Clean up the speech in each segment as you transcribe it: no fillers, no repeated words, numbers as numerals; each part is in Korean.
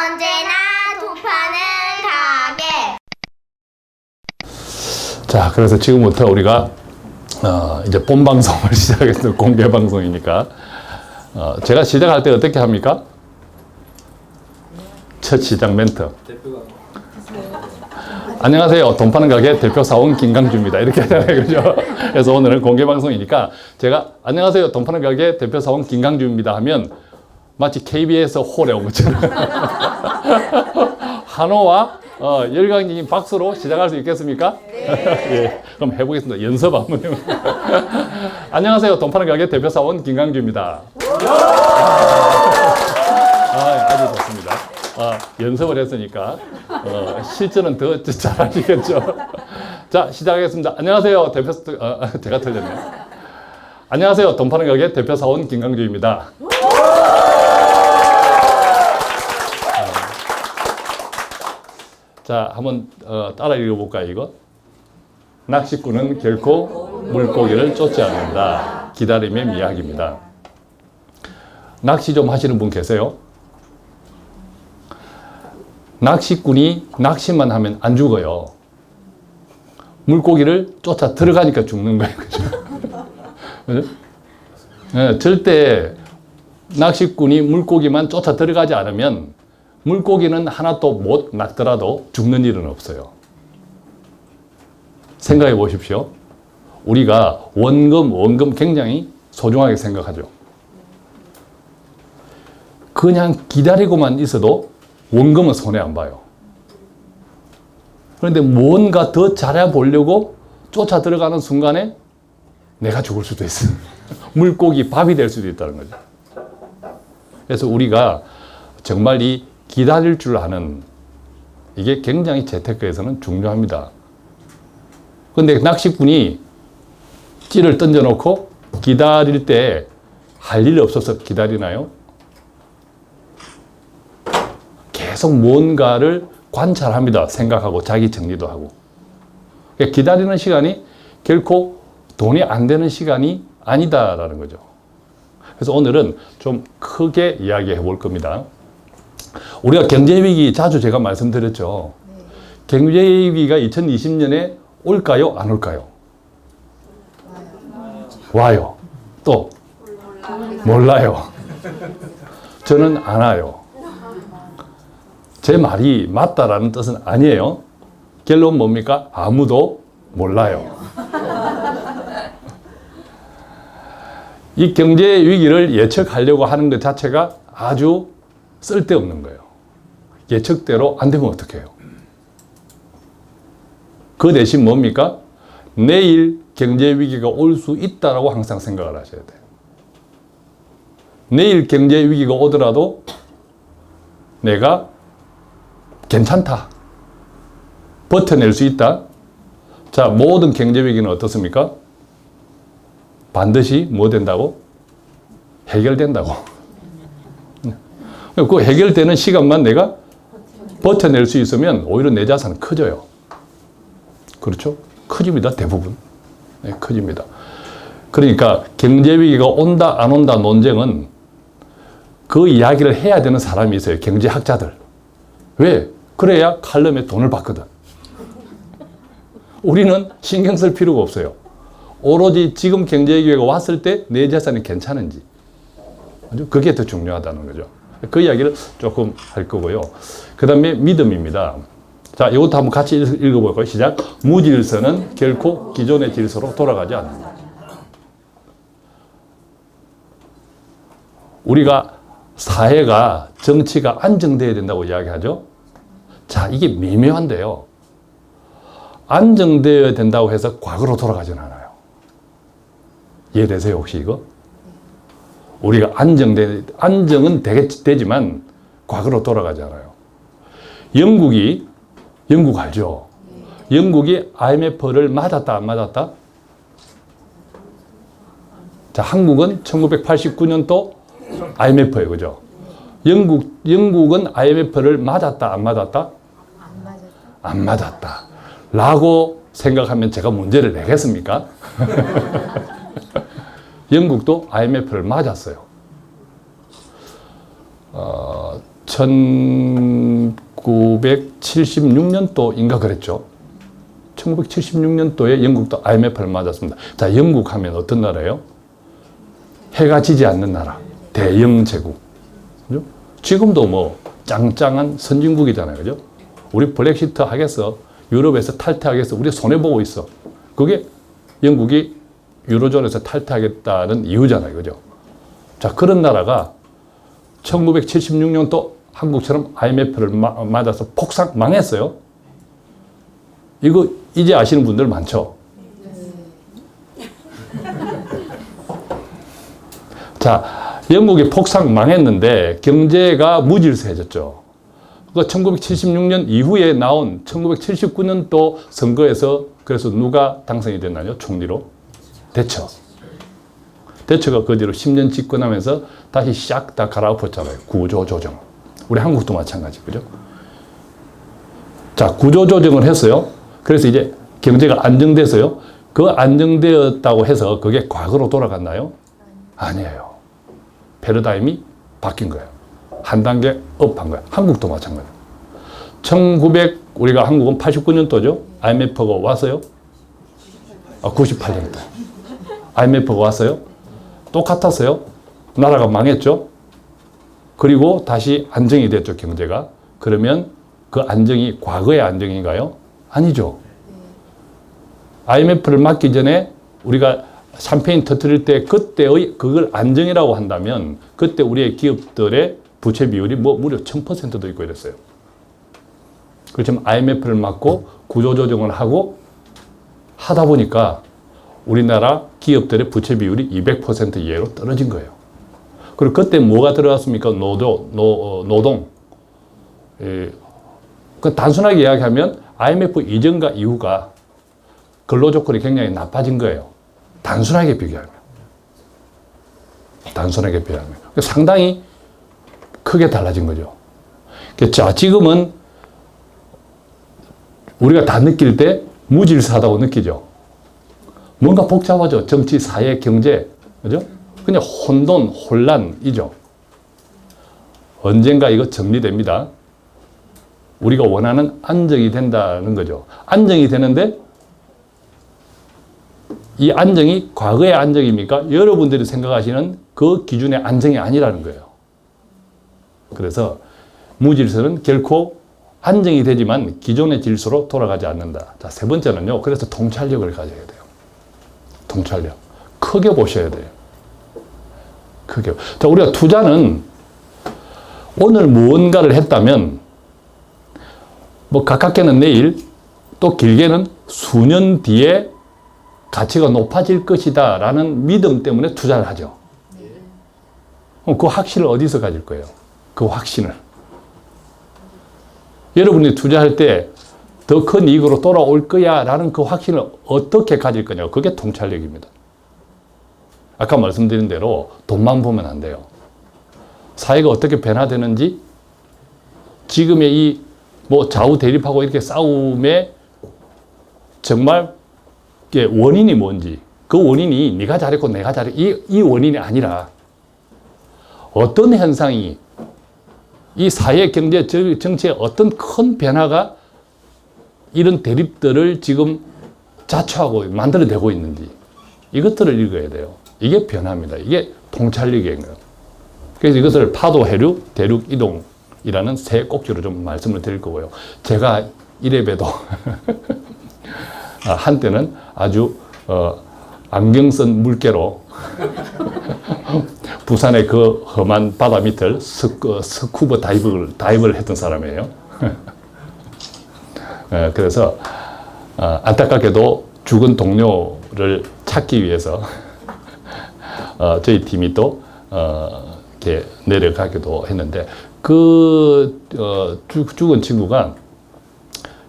언제나 돈 파는 가게. 자, 그래서 지금부터 우리가 이제 본 방송을 시작했습니다. 공개 방송이니까. 제가 시작할 때 어떻게 합니까? 첫 시작 멘트. 안녕하세요. 돈 파는 가게 대표 사원 김강주입니다. 이렇게 하잖아요. 그죠? 그래서 오늘은 공개 방송이니까 제가 안녕하세요. 돈 파는 가게 대표 사원 김강주입니다 하면 마치 KBS 홀에 온 것처럼 한호와 열광적인 박수로 시작할 수 있겠습니까? 네. 예, 그럼 해보겠습니다. 연습 한번 해보겠습니다. 안녕하세요. 돈 파는 가게 대표 사원 김강주입니다. 아주 좋습니다. 연습을 했으니까 실전은 더 잘하시겠죠. 자, 시작하겠습니다. 안녕하세요. 제가 틀렸네요. 안녕하세요. 돈 파는 가게 대표 사원 김강주입니다. 자, 한번 따라 읽어볼까요, 이거? 낚시꾼은 결코 물고기를 쫓지 않는다. 기다림의 미학입니다. 낚시 좀 하시는 분 계세요? 낚시꾼이 낚시만 하면 안 죽어요. 물고기를 쫓아 들어가니까 죽는 거예요. 그죠? 네, 절대 낚시꾼이 물고기만 쫓아 들어가지 않으면 물고기는 하나도 못 낚더라도 죽는 일은 없어요. 생각해 보십시오. 우리가 원금 굉장히 소중하게 생각하죠. 그냥 기다리고만 있어도 원금은 손해 안 봐요. 그런데 뭔가 더 잘해보려고 쫓아 들어가는 순간에 내가 죽을 수도 있어요. 물고기 밥이 될 수도 있다는 거죠. 그래서 우리가 정말 이 기다릴 줄 아는 이게 굉장히 재테크에서는 중요합니다. 그런데 낚시꾼이 찌를 던져놓고 기다릴 때 할 일 없어서 기다리나요? 계속 뭔가를 관찰합니다. 생각하고 자기 정리도 하고. 그러니까 기다리는 시간이 결코 돈이 안 되는 시간이 아니다라는 거죠. 그래서 오늘은 좀 크게 이야기해 볼 겁니다. 우리가 경제위기 자주 제가 말씀드렸죠. 네. 경제위기가 2020년에 올까요? 안 올까요? 와요. 또? 몰라요. 저는 안 와요. 제 말이 맞다라는 뜻은 아니에요. 결론 뭡니까? 아무도 몰라요. 이 경제 위기를 예측하려고 하는 것 자체가 아주 쓸데없는 거예요. 예측대로 안 되면 어떡해요? 그 대신 뭡니까? 내일 경제 위기가 올 수 있다라고 항상 생각을 하셔야 돼요. 내일 경제 위기가 오더라도 내가 괜찮다. 버텨낼 수 있다. 자, 모든 경제 위기는 어떻습니까? 반드시 뭐 된다고? 해결된다고. 그 해결되는 시간만 내가 버텨낼 수 있으면 오히려 내 자산은 커져요. 그렇죠? 커집니다. 대부분. 네, 커집니다. 그러니까 경제위기가 온다 안 온다 논쟁은 그 이야기를 해야 되는 사람이 있어요. 경제학자들. 왜? 그래야 칼럼에 돈을 받거든. 우리는 신경 쓸 필요가 없어요. 오로지 지금 경제위기가 왔을 때 내 자산이 괜찮은지. 그게 더 중요하다는 거죠. 그 이야기를 조금 할 거고요. 그 다음에 믿음입니다. 자, 이것도 한번 같이 읽어볼까요? 시작. 무질서는 결코 기존의 질서로 돌아가지 않는다. 우리가 사회가, 정치가 안정돼야 된다고 이야기하죠. 자, 이게 미묘한데요. 안정되어야 된다고 해서 과거로 돌아가지는 않아요. 이해되세요, 혹시 이거? 우리가 안정은 되지만 과거로 돌아가지 않아요. 영국 알죠? 영국이 IMF를 맞았다, 안 맞았다? 자, 한국은 1989년도 IMF예요, 그죠? 영국은 IMF를 맞았다, 안 맞았다? 안 맞았다. 라고 생각하면 제가 문제를 내겠습니까? 영국도 IMF를 맞았어요. 1976년도인가 그랬죠. 1976년도에 영국도 IMF를 맞았습니다. 자, 영국 하면 어떤 나라예요? 해가 지지 않는 나라. 대영 제국. 그죠? 지금도 뭐 짱짱한 선진국이잖아요. 그죠? 우리 브렉시트 하겠어. 유럽에서 탈퇴하겠어. 우리 손해보고 있어. 그게 영국이 유로존에서 탈퇴하겠다는 이유잖아요. 그죠? 자, 그런 나라가 1976년도 한국처럼 IMF를 맞아서 폭삭 망했어요. 이거 이제 아시는 분들 많죠? 자, 영국이 폭삭 망했는데 경제가 무질서해졌죠. 그 1976년 이후에 나온 1979년도 선거에서 그래서 누가 당선이 됐나요? 총리로? 대처. 대처가 그 뒤로 10년 집권하면서 다시 싹 다 갈아엎었잖아요. 구조조정. 우리 한국도 마찬가지. 그죠? 자, 구조조정을 했어요. 그래서 이제 경제가 안정돼서요. 그 안정되었다고 해서 그게 과거로 돌아갔나요? 아니에요. 패러다임이 바뀐 거예요. 한 단계 업한 거예요. 한국도 마찬가지예요. 우리가 한국은 89년도죠. IMF가 왔어요. 98년도. IMF가 왔어요. 똑같았어요. 나라가 망했죠. 그리고 다시 안정이 됐죠, 경제가. 그러면 그 안정이 과거의 안정인가요? 아니죠. IMF를 맞기 전에 우리가 샴페인 터뜨릴 때 그때의 그걸 안정이라고 한다면 그때 우리의 기업들의 부채 비율이 무려 1000%도 있고 이랬어요. 그렇지만 IMF를 맞고 구조조정을 하고 하다 보니까 우리나라 기업들의 부채 비율이 200% 이하로 떨어진 거예요. 그리고 그때 뭐가 들어갔습니까? 노동. 그 단순하게 이야기하면 IMF 이전과 이후가 근로조건이 굉장히 나빠진 거예요. 단순하게 비교하면. 상당히 크게 달라진 거죠. 자, 지금은 우리가 다 느낄 때 무질서하다고 느끼죠. 뭔가 복잡하죠. 정치, 사회, 경제. 그죠? 그냥 혼란이죠. 언젠가 이거 정리됩니다. 우리가 원하는 안정이 된다는 거죠. 안정이 되는데 이 안정이 과거의 안정입니까? 여러분들이 생각하시는 그 기준의 안정이 아니라는 거예요. 그래서 무질서는 결코 안정이 되지만 기존의 질서로 돌아가지 않는다. 자, 세 번째는요. 그래서 통찰력을 가져야 돼요. 통찰력. 크게 보셔야 돼요. 크게. 자, 우리가 투자는 오늘 무언가를 했다면 뭐 가깝게는 내일 또 길게는 수년 뒤에 가치가 높아질 것이다 라는 믿음 때문에 투자를 하죠. 그 확신을 어디서 가질 거예요? 그 확신을. 여러분이 투자할 때 더 큰 이익으로 돌아올 거야 라는 그 확신을 어떻게 가질 거냐. 그게 통찰력입니다. 아까 말씀드린 대로 돈만 보면 안 돼요. 사회가 어떻게 변화되는지 지금의 이 뭐 좌우 대립하고 이렇게 싸움의 정말 원인이 뭔지, 그 원인이 네가 잘했고 내가 잘했고 이 원인이 아니라 어떤 현상이 이 사회, 경제, 정치에 어떤 큰 변화가 이런 대립들을 지금 자초하고 만들어내고 있는지 이것들을 읽어야 돼요. 이게 변화입니다. 이게 통찰력인 거예요. 그래서 이것을 파도, 해륙, 대륙, 이동이라는 세 꼭지로 좀 말씀을 드릴 거고요. 제가 이래봬도 한때는 아주 안경 쓴 물개로 부산의 그 험한 바다 밑을 스쿠버 다이브를 했던 사람이에요. 그래서 안타깝게도 죽은 동료를 찾기 위해서 저희 팀이 또 이렇게 내려가기도 했는데 죽은 친구가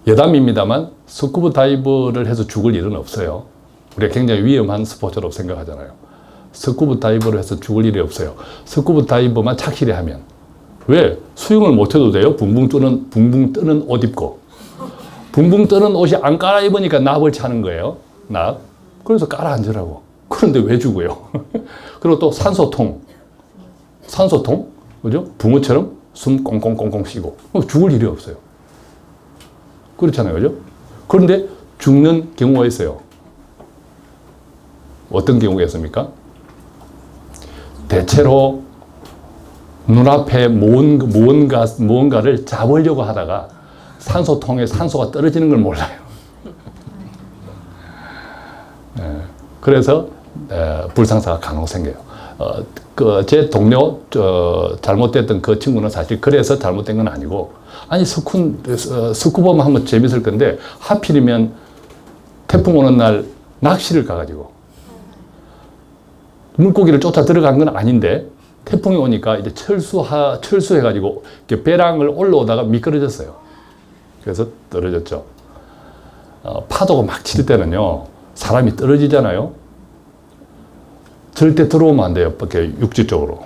여담입니다만 스쿠버 다이버를 해서 죽을 일은 없어요. 우리가 굉장히 위험한 스포츠라고 생각하잖아요. 스쿠버 다이버를 해서 죽을 일이 없어요. 스쿠버 다이버만 착실히 하면. 왜? 수영을 못해도 돼요. 붕붕 뜨는 옷 입고. 붕붕 뜨는 옷이 안 깔아입으니까 납을 차는 거예요. 납. 그래서 깔아앉으라고. 그런데 왜 죽어요? 그리고 또 산소통. 그죠? 붕어처럼 숨 꽁꽁꽁꽁 쉬고 죽을 일이 없어요. 그렇잖아요, 그죠? 그런데 죽는 경우가 있어요. 어떤 경우가 있습니까? 대체로 눈앞에 무언가를 잡으려고 하다가 산소통에 산소가 떨어지는 걸 몰라요. 그래서 불상사가 간혹 생겨요. 제 동료 잘못됐던 그 친구는 사실 그래서 잘못된 건 아니고, 아니 스쿠버만 하면 재밌을 건데 하필이면 태풍 오는 날 낚시를 가가지고 물고기를 쫓아 들어간 건 아닌데 태풍이 오니까 이제 철수해가지고 배랑을 올라오다가 미끄러졌어요. 그래서 떨어졌죠. 파도가 막 칠 때는요, 사람이 떨어지잖아요. 절대 들어오면 안 돼요. 이렇게 육지 쪽으로.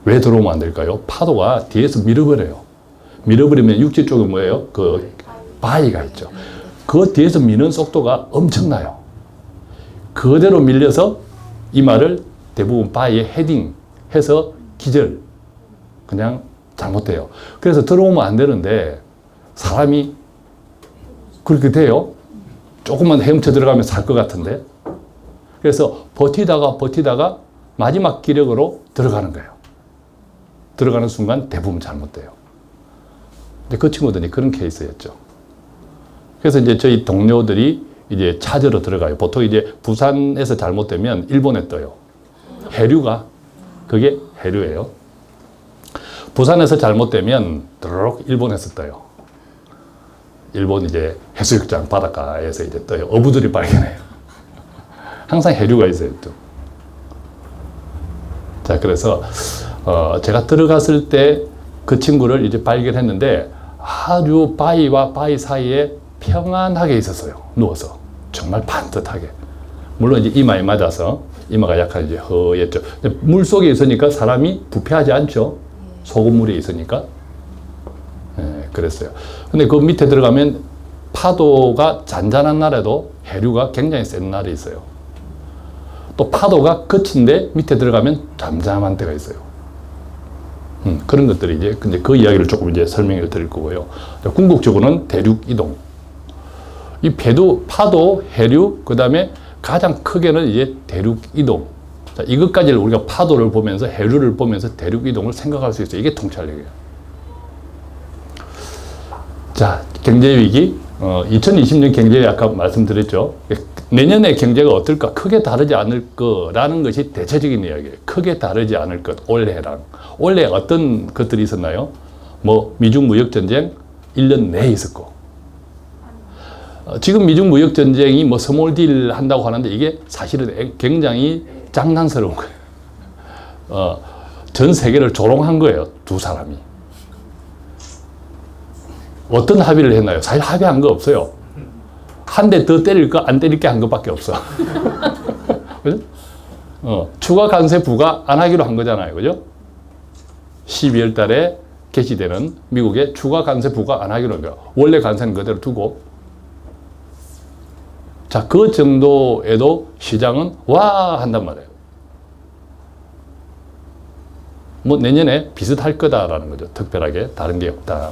왜 들어오면 안 될까요? 파도가 뒤에서 밀어버려요. 밀어버리면 육지 쪽에 뭐예요? 그 바위가 있죠. 그 뒤에서 미는 속도가 엄청나요. 그대로 밀려서 이마를 대부분 바위에 헤딩해서 기절. 그냥 잘못돼요. 그래서 들어오면 안 되는데 사람이 그렇게 돼요. 조금만 헤엄쳐 들어가면 살 것 같은데. 그래서 버티다가 마지막 기력으로 들어가는 거예요. 들어가는 순간 대부분 잘못돼요. 근데 그 친구들이 그런 케이스였죠. 그래서 이제 저희 동료들이 이제 찾으러 들어가요. 보통 이제 부산에서 잘못되면 일본에 떠요. 해류가, 그게 해류예요. 부산에서 잘못되면 드르륵 일본에서 떠요. 일본 이제 해수욕장 바닷가에서 이제 떠요. 어부들이 발견해요. 항상 해류가 있어요, 또. 자, 그래서, 제가 들어갔을 때 그 친구를 이제 발견했는데 아주 바위와 바위 사이에 평안하게 있었어요. 누워서. 정말 반듯하게. 물론 이제 이마에 맞아서 이마가 약간 이제 허였죠. 물 속에 있으니까 사람이 부패하지 않죠. 소금물에 있으니까. 네, 그랬어요. 근데 그 밑에 들어가면 파도가 잔잔한 날에도 해류가 굉장히 센 날이 있어요. 또 파도가 그친데 밑에 들어가면 잠잠한 때가 있어요. 그런 것들이 이제, 근데 그 이야기를 조금 이제 설명을 드릴 거고요. 궁극적으로는 대륙 이동. 이 파도, 해류, 그 다음에 가장 크게는 이제 대륙 이동. 자, 이것까지를 우리가 파도를 보면서 해류를 보면서 대륙 이동을 생각할 수 있어요. 이게 통찰력이에요. 자, 경제위기. 2020년 경제에 아까 말씀드렸죠. 내년의 경제가 어떨까? 크게 다르지 않을 거라는 것이 대체적인 이야기예요. 크게 다르지 않을 것, 올해랑. 올해 어떤 것들이 있었나요? 뭐, 미중 무역전쟁 1년 내에 있었고. 지금 미중 무역전쟁이 뭐 스몰 딜 한다고 하는데 이게 사실은 굉장히 장난스러운 거예요. 전 세계를 조롱한 거예요. 두 사람이. 어떤 합의를 했나요? 사실 합의한 거 없어요. 한 대 더 때릴 거, 안 때릴 게 한 것밖에 없어. 그죠? 추가 관세 부과 안 하기로 한 거잖아요. 그죠? 12월 달에 개시되는 미국의 추가 관세 부과 안 하기로 한 거예요. 원래 관세는 그대로 두고. 자, 그 정도에도 시장은 와! 한단 말이에요. 뭐 내년에 비슷할 거다라는 거죠. 특별하게 다른 게 없다.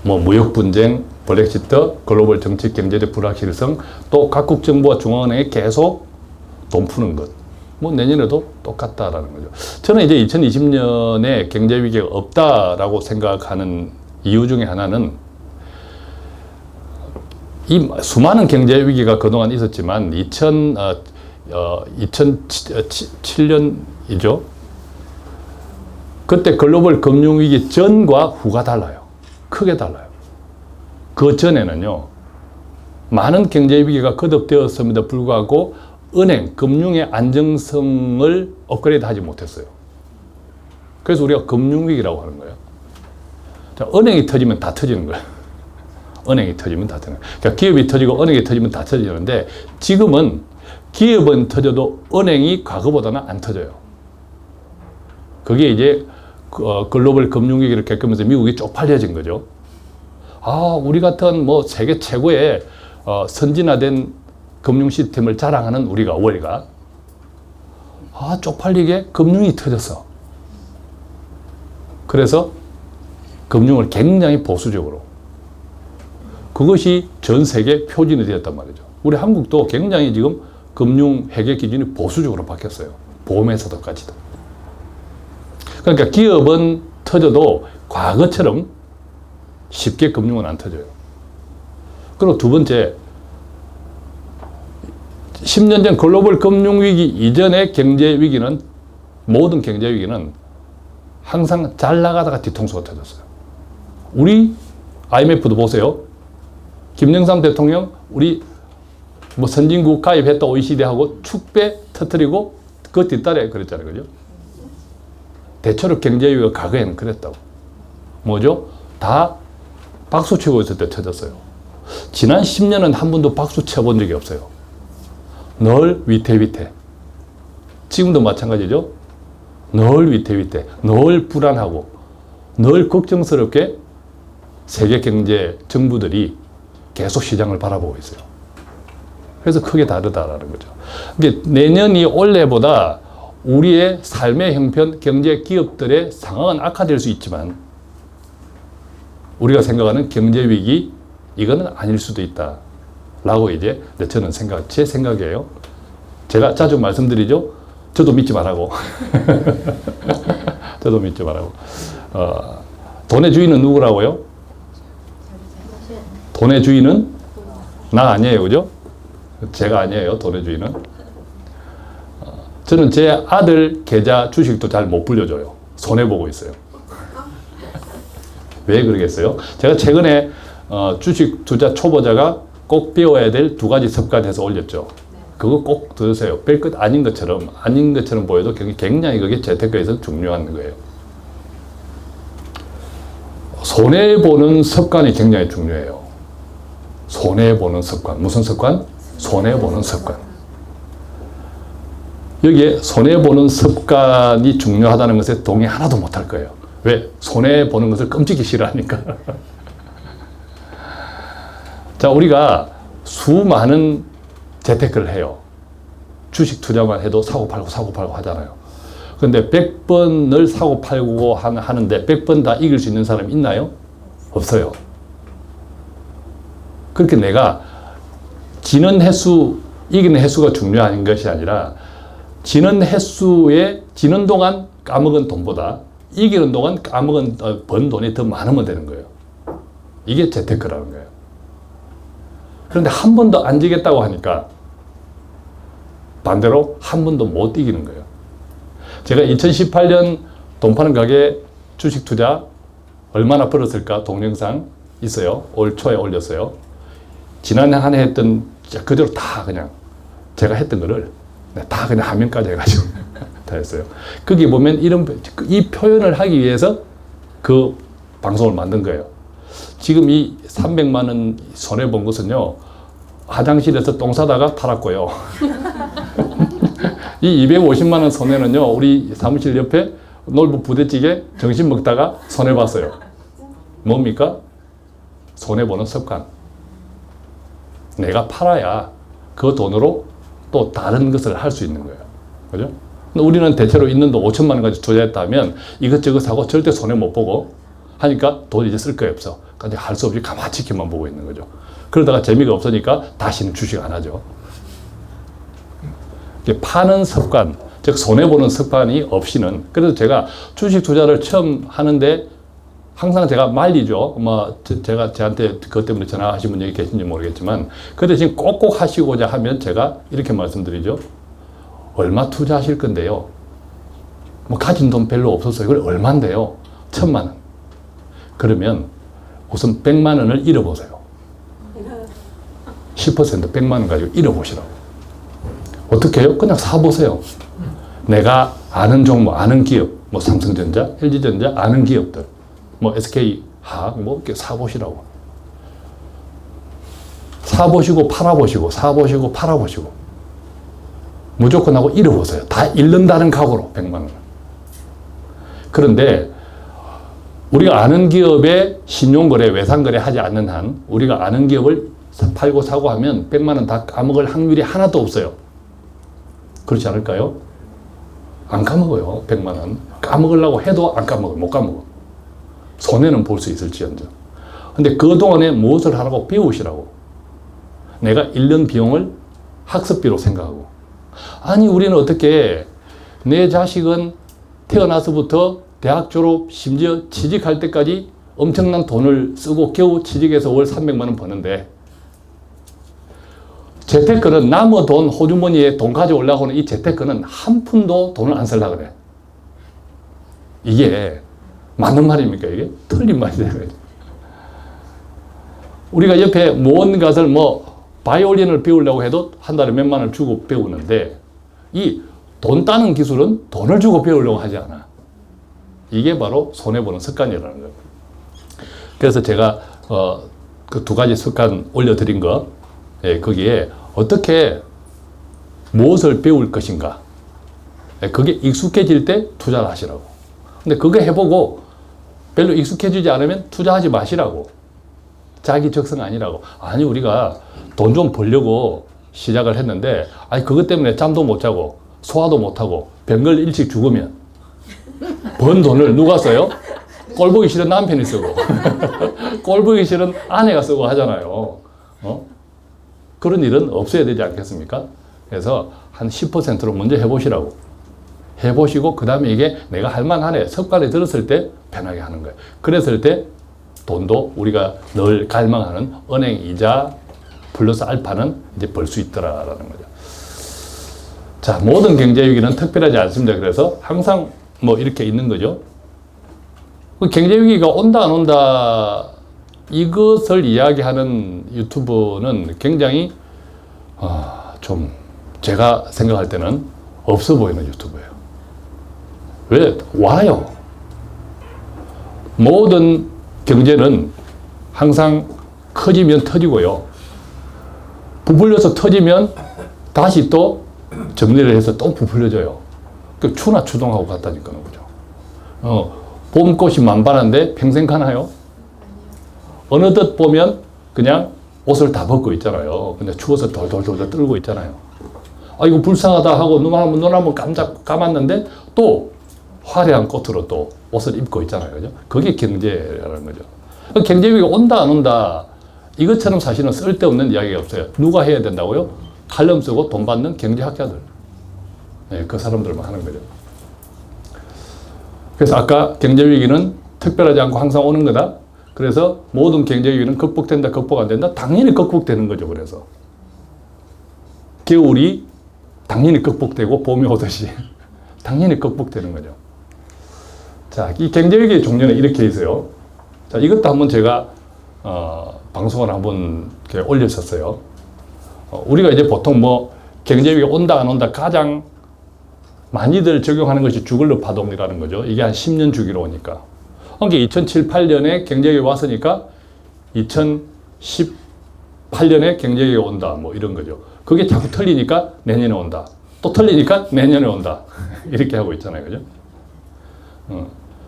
뭐 무역 분쟁, 브렉시트, 글로벌 정치 경제적 불확실성, 또 각국 정부와 중앙은행이 계속 돈 푸는 것. 뭐 내년에도 똑같다라는 거죠. 저는 이제 2020년에 경제 위기가 없다라고 생각하는 이유 중에 하나는 이 수많은 경제 위기가 그동안 있었지만 2007년이죠. 그때 글로벌 금융위기 전과 후가 달라요. 크게 달라요. 그 전에는요, 많은 경제 위기가 거듭되었음에도 불구하고 은행, 금융의 안정성을 업그레이드 하지 못했어요. 그래서 우리가 금융위기라고 하는 거예요. 자, 은행이 터지면 다 터지는 거예요. 은행이 터지면 다 터지는 거예요. 그러니까 기업이 터지고 은행이 터지면 다 터지는데 지금은 기업은 터져도 은행이 과거보다는 안 터져요. 그게 이제 글로벌 금융위기를 겪으면서 미국이 쪽팔려진 거죠. 우리 같은 뭐 세계 최고의 선진화된 금융 시스템을 자랑하는 우리가 쪽팔리게 금융이 터졌어. 그래서 금융을 굉장히 보수적으로. 그것이 전 세계 표준이 되었단 말이죠. 우리 한국도 굉장히 지금 금융 회계 기준이 보수적으로 바뀌었어요. 보험회사도까지도. 그러니까 기업은 터져도 과거처럼 쉽게 금융은 안 터져요. 그리고 두 번째, 10년 전 글로벌 금융위기 이전의 경제위기는, 모든 경제위기는 항상 잘 나가다가 뒤통수가 터졌어요. 우리 IMF도 보세요. 김영삼 대통령, 우리 뭐 선진국 가입했다 OECD하고 축배 터뜨리고 그 뒷달에 그랬잖아요. 그죠? 대체로 경제위기가 과거에는 그랬다고. 뭐죠? 다 박수 치고 있을 때 터졌어요. 지난 10년은 한 번도 박수 쳐본 적이 없어요. 늘 위태위태. 지금도 마찬가지죠. 늘 위태위태. 늘 불안하고 늘 걱정스럽게 세계 경제 정부들이 계속 시장을 바라보고 있어요. 그래서 크게 다르다라는 거죠. 이게 내년이 올해보다 우리의 삶의 형편, 경제 기업들의 상황은 악화될 수 있지만 우리가 생각하는 경제 위기 이거는 아닐 수도 있다. 라고 이제 저는 제 생각이에요. 제가 자주 말씀드리죠. 저도 믿지 말라고. 저도 믿지 말라고. 돈의 주인은 누구라고요? 돈의 주인은 나 아니에요. 그죠? 제가 아니에요. 돈의 주인은. 저는 제 아들 계좌 주식도 잘 못 불려줘요. 손해보고 있어요. 왜 그러겠어요? 제가 최근에 주식 투자 초보자가 꼭 배워야 될 2가지 습관 해서 올렸죠. 그거 꼭 들으세요. 별것 아닌 것처럼 보여도 굉장히 그게 재테크에서 중요한 거예요. 손해보는 습관이 굉장히 중요해요. 손해보는 습관. 무슨 습관? 손해보는 습관. 여기에 손해보는 습관이 중요하다는 것에 동의 하나도 못할 거예요. 왜? 손해보는 것을 끔찍이 싫어하니까. 자, 우리가 수많은 재테크를 해요. 주식 투자만 해도 사고 팔고 하잖아요. 근데 100번을 사고 팔고 하는데 100번 다 이길 수 있는 사람이 있나요? 없어요. 그렇게 내가 지는 횟수, 이기는 횟수가 중요한 것이 아니라 지는 동안 까먹은 돈보다 이기는 동안 번 돈이 더 많으면 되는 거예요. 이게 재테크라는 거예요. 그런데 한 번도 안 지겠다고 하니까 반대로 한 번도 못 이기는 거예요. 제가 2018년 돈 파는 가게 주식 투자 얼마나 벌었을까 동영상 있어요. 올 초에 올렸어요. 지난 한 해 했던 그대로 다 그냥 제가 했던 거를 다 그냥 화면까지 해가지고 다 했어요. 거기 보면 이 표현을 하기 위해서 그 방송을 만든 거예요. 지금 이 300만 원 손해본 것은요, 화장실에서 똥 싸다가 팔았고요. 이 250만 원 손해는요, 우리 사무실 옆에 놀부 부대찌개 점심 먹다가 손해봤어요. 뭡니까? 손해보는 습관. 내가 팔아야 그 돈으로 또 다른 것을 할 수 있는 거예요. 그죠? 근데 우리는 대체로 있는 돈 5천만 원까지 투자했다면 이것저것 사고 절대 손해 못 보고 하니까 돈 이제 쓸 거예요 없어. 그러니까 할 수 없이 가만히 지켜만 보고 있는 거죠. 그러다가 재미가 없으니까 다시는 주식 안 하죠. 파는 습관, 즉 손해보는 습관이 없이는, 그래서 제가 주식 투자를 처음 하는데 항상 제가 말리죠. 제가 저한테 그것 때문에 전화하신 분 여기 계신지 모르겠지만, 그 대신 꼭꼭 하시고자 하면 제가 이렇게 말씀드리죠. 얼마 투자하실 건데요? 가진 돈 별로 없었어요. 그래, 얼만데요? 1,000만 원. 그러면 우선 100만 원을 잃어보세요. 10% 100만 원 가지고 잃어보시라고. 어떻게 해요? 그냥 사보세요. 내가 아는 종목, 아는 기업, 삼성전자, LG전자, 아는 기업들, SK화학, 이렇게 사보시라고. 사보시고, 팔아보시고, 사보시고, 팔아보시고. 무조건 하고 잃어보세요. 다 잃는다는 각오로, 100만 원. 그런데, 우리가 아는 기업에 신용거래, 외상거래 하지 않는 한, 우리가 아는 기업을 팔고 사고 하면 100만 원 다 까먹을 확률이 하나도 없어요. 그렇지 않을까요? 안 까먹어요, 100만 원. 까먹으려고 해도 안 까먹어요. 못 까먹어. 손해는 볼 수 있을지언정. 근데 그동안에 무엇을 하라고 배우시라고. 내가 잃는 비용을 학습비로 생각하고. 아니, 우리는 어떻게 내 자식은 태어나서부터 대학 졸업, 심지어 취직할 때까지 엄청난 돈을 쓰고 겨우 취직해서 월 300만 원 버는데 재테크는 남의 돈, 호주머니에 돈 가져오려고 하는 이 재테크는 한 푼도 돈을 안 쓰려고 그래. 이게 맞는 말입니까? 이게 틀린 말이잖아요. 우리가 옆에 무언가를 바이올린을 배우려고 해도 한 달에 몇만 원을 주고 배우는데 이 돈 따는 기술은 돈을 주고 배우려고 하지 않아. 이게 바로 손해보는 습관이라는 거예요. 그래서 제가 그 두 가지 습관 올려드린 거, 거기에 어떻게 무엇을 배울 것인가, 그게 익숙해질 때 투자를 하시라고. 근데 그거 해보고 별로 익숙해지지 않으면 투자하지 마시라고. 자기 적성 아니라고. 아니, 우리가 돈 좀 벌려고 시작을 했는데, 아니, 그것 때문에 잠도 못 자고, 소화도 못 하고, 병걸 일찍 죽으면, 번 돈을 누가 써요? 꼴 보기 싫은 남편이 쓰고, 꼴 보기 싫은 아내가 쓰고 하잖아요. 그런 일은 없어야 되지 않겠습니까? 그래서 한 10%로 먼저 해보시라고. 해보시고, 그 다음에 이게 내가 할만하네. 습관에 들었을 때 편하게 하는 거예요. 그랬을 때 돈도 우리가 늘 갈망하는 은행 이자 플러스 알파는 이제 벌 수 있더라라는 거죠. 자, 모든 경제 위기는 특별하지 않습니다. 그래서 항상 이렇게 있는 거죠. 경제 위기가 온다 안 온다 이것을 이야기하는 유튜브는 굉장히 좀 제가 생각할 때는 없어 보이는 유튜브예요. 왜? 와요. 모든 경제는 항상 커지면 터지고요. 부풀려서 터지면 다시 또 정리를 해서 또 부풀려져요. 그 추나 추동하고 같다니까요. 그죠? 봄꽃이 만발한데 평생 가나요? 어느덧 보면 그냥 옷을 다 벗고 있잖아요. 근데 추워서 돌돌돌 떨고 있잖아요. 아, 이거 불쌍하다 하고 눈 한번 감았는데 또 화려한 꽃으로 또 옷을 입고 있잖아요. 그죠? 그게 경제라는 거죠. 경제 위기가 온다 안 온다 이것처럼 사실은 쓸데없는 이야기가 없어요. 누가 해야 된다고요? 칼럼 쓰고 돈 받는 경제학자들. 네, 그 사람들만 하는 거죠. 그래서 아까 경제 위기는 특별하지 않고 항상 오는 거다. 그래서 모든 경제 위기는 극복된다, 극복 안 된다. 당연히 극복되는 거죠. 그래서 겨울이 당연히 극복되고 봄이 오듯이 당연히 극복되는 거죠. 자, 이 경제 위기의 종류는 이렇게 있어요. 자, 이것도 한번 제가 방송을 한번 이렇게 올렸었어요. 우리가 이제 보통 경제 위기가 온다 안 온다 가장 많이들 적용하는 것이 주글러 파동이라는 거죠. 이게 한 10년 주기로 오니까. 그러니까 2007, 8년에 경제위기 왔으니까 2018년에 경제위기 온다. 이런 거죠. 그게 자꾸 틀리니까 내년에 온다. 또 틀리니까 내년에 온다. 이렇게 하고 있잖아요. 그죠?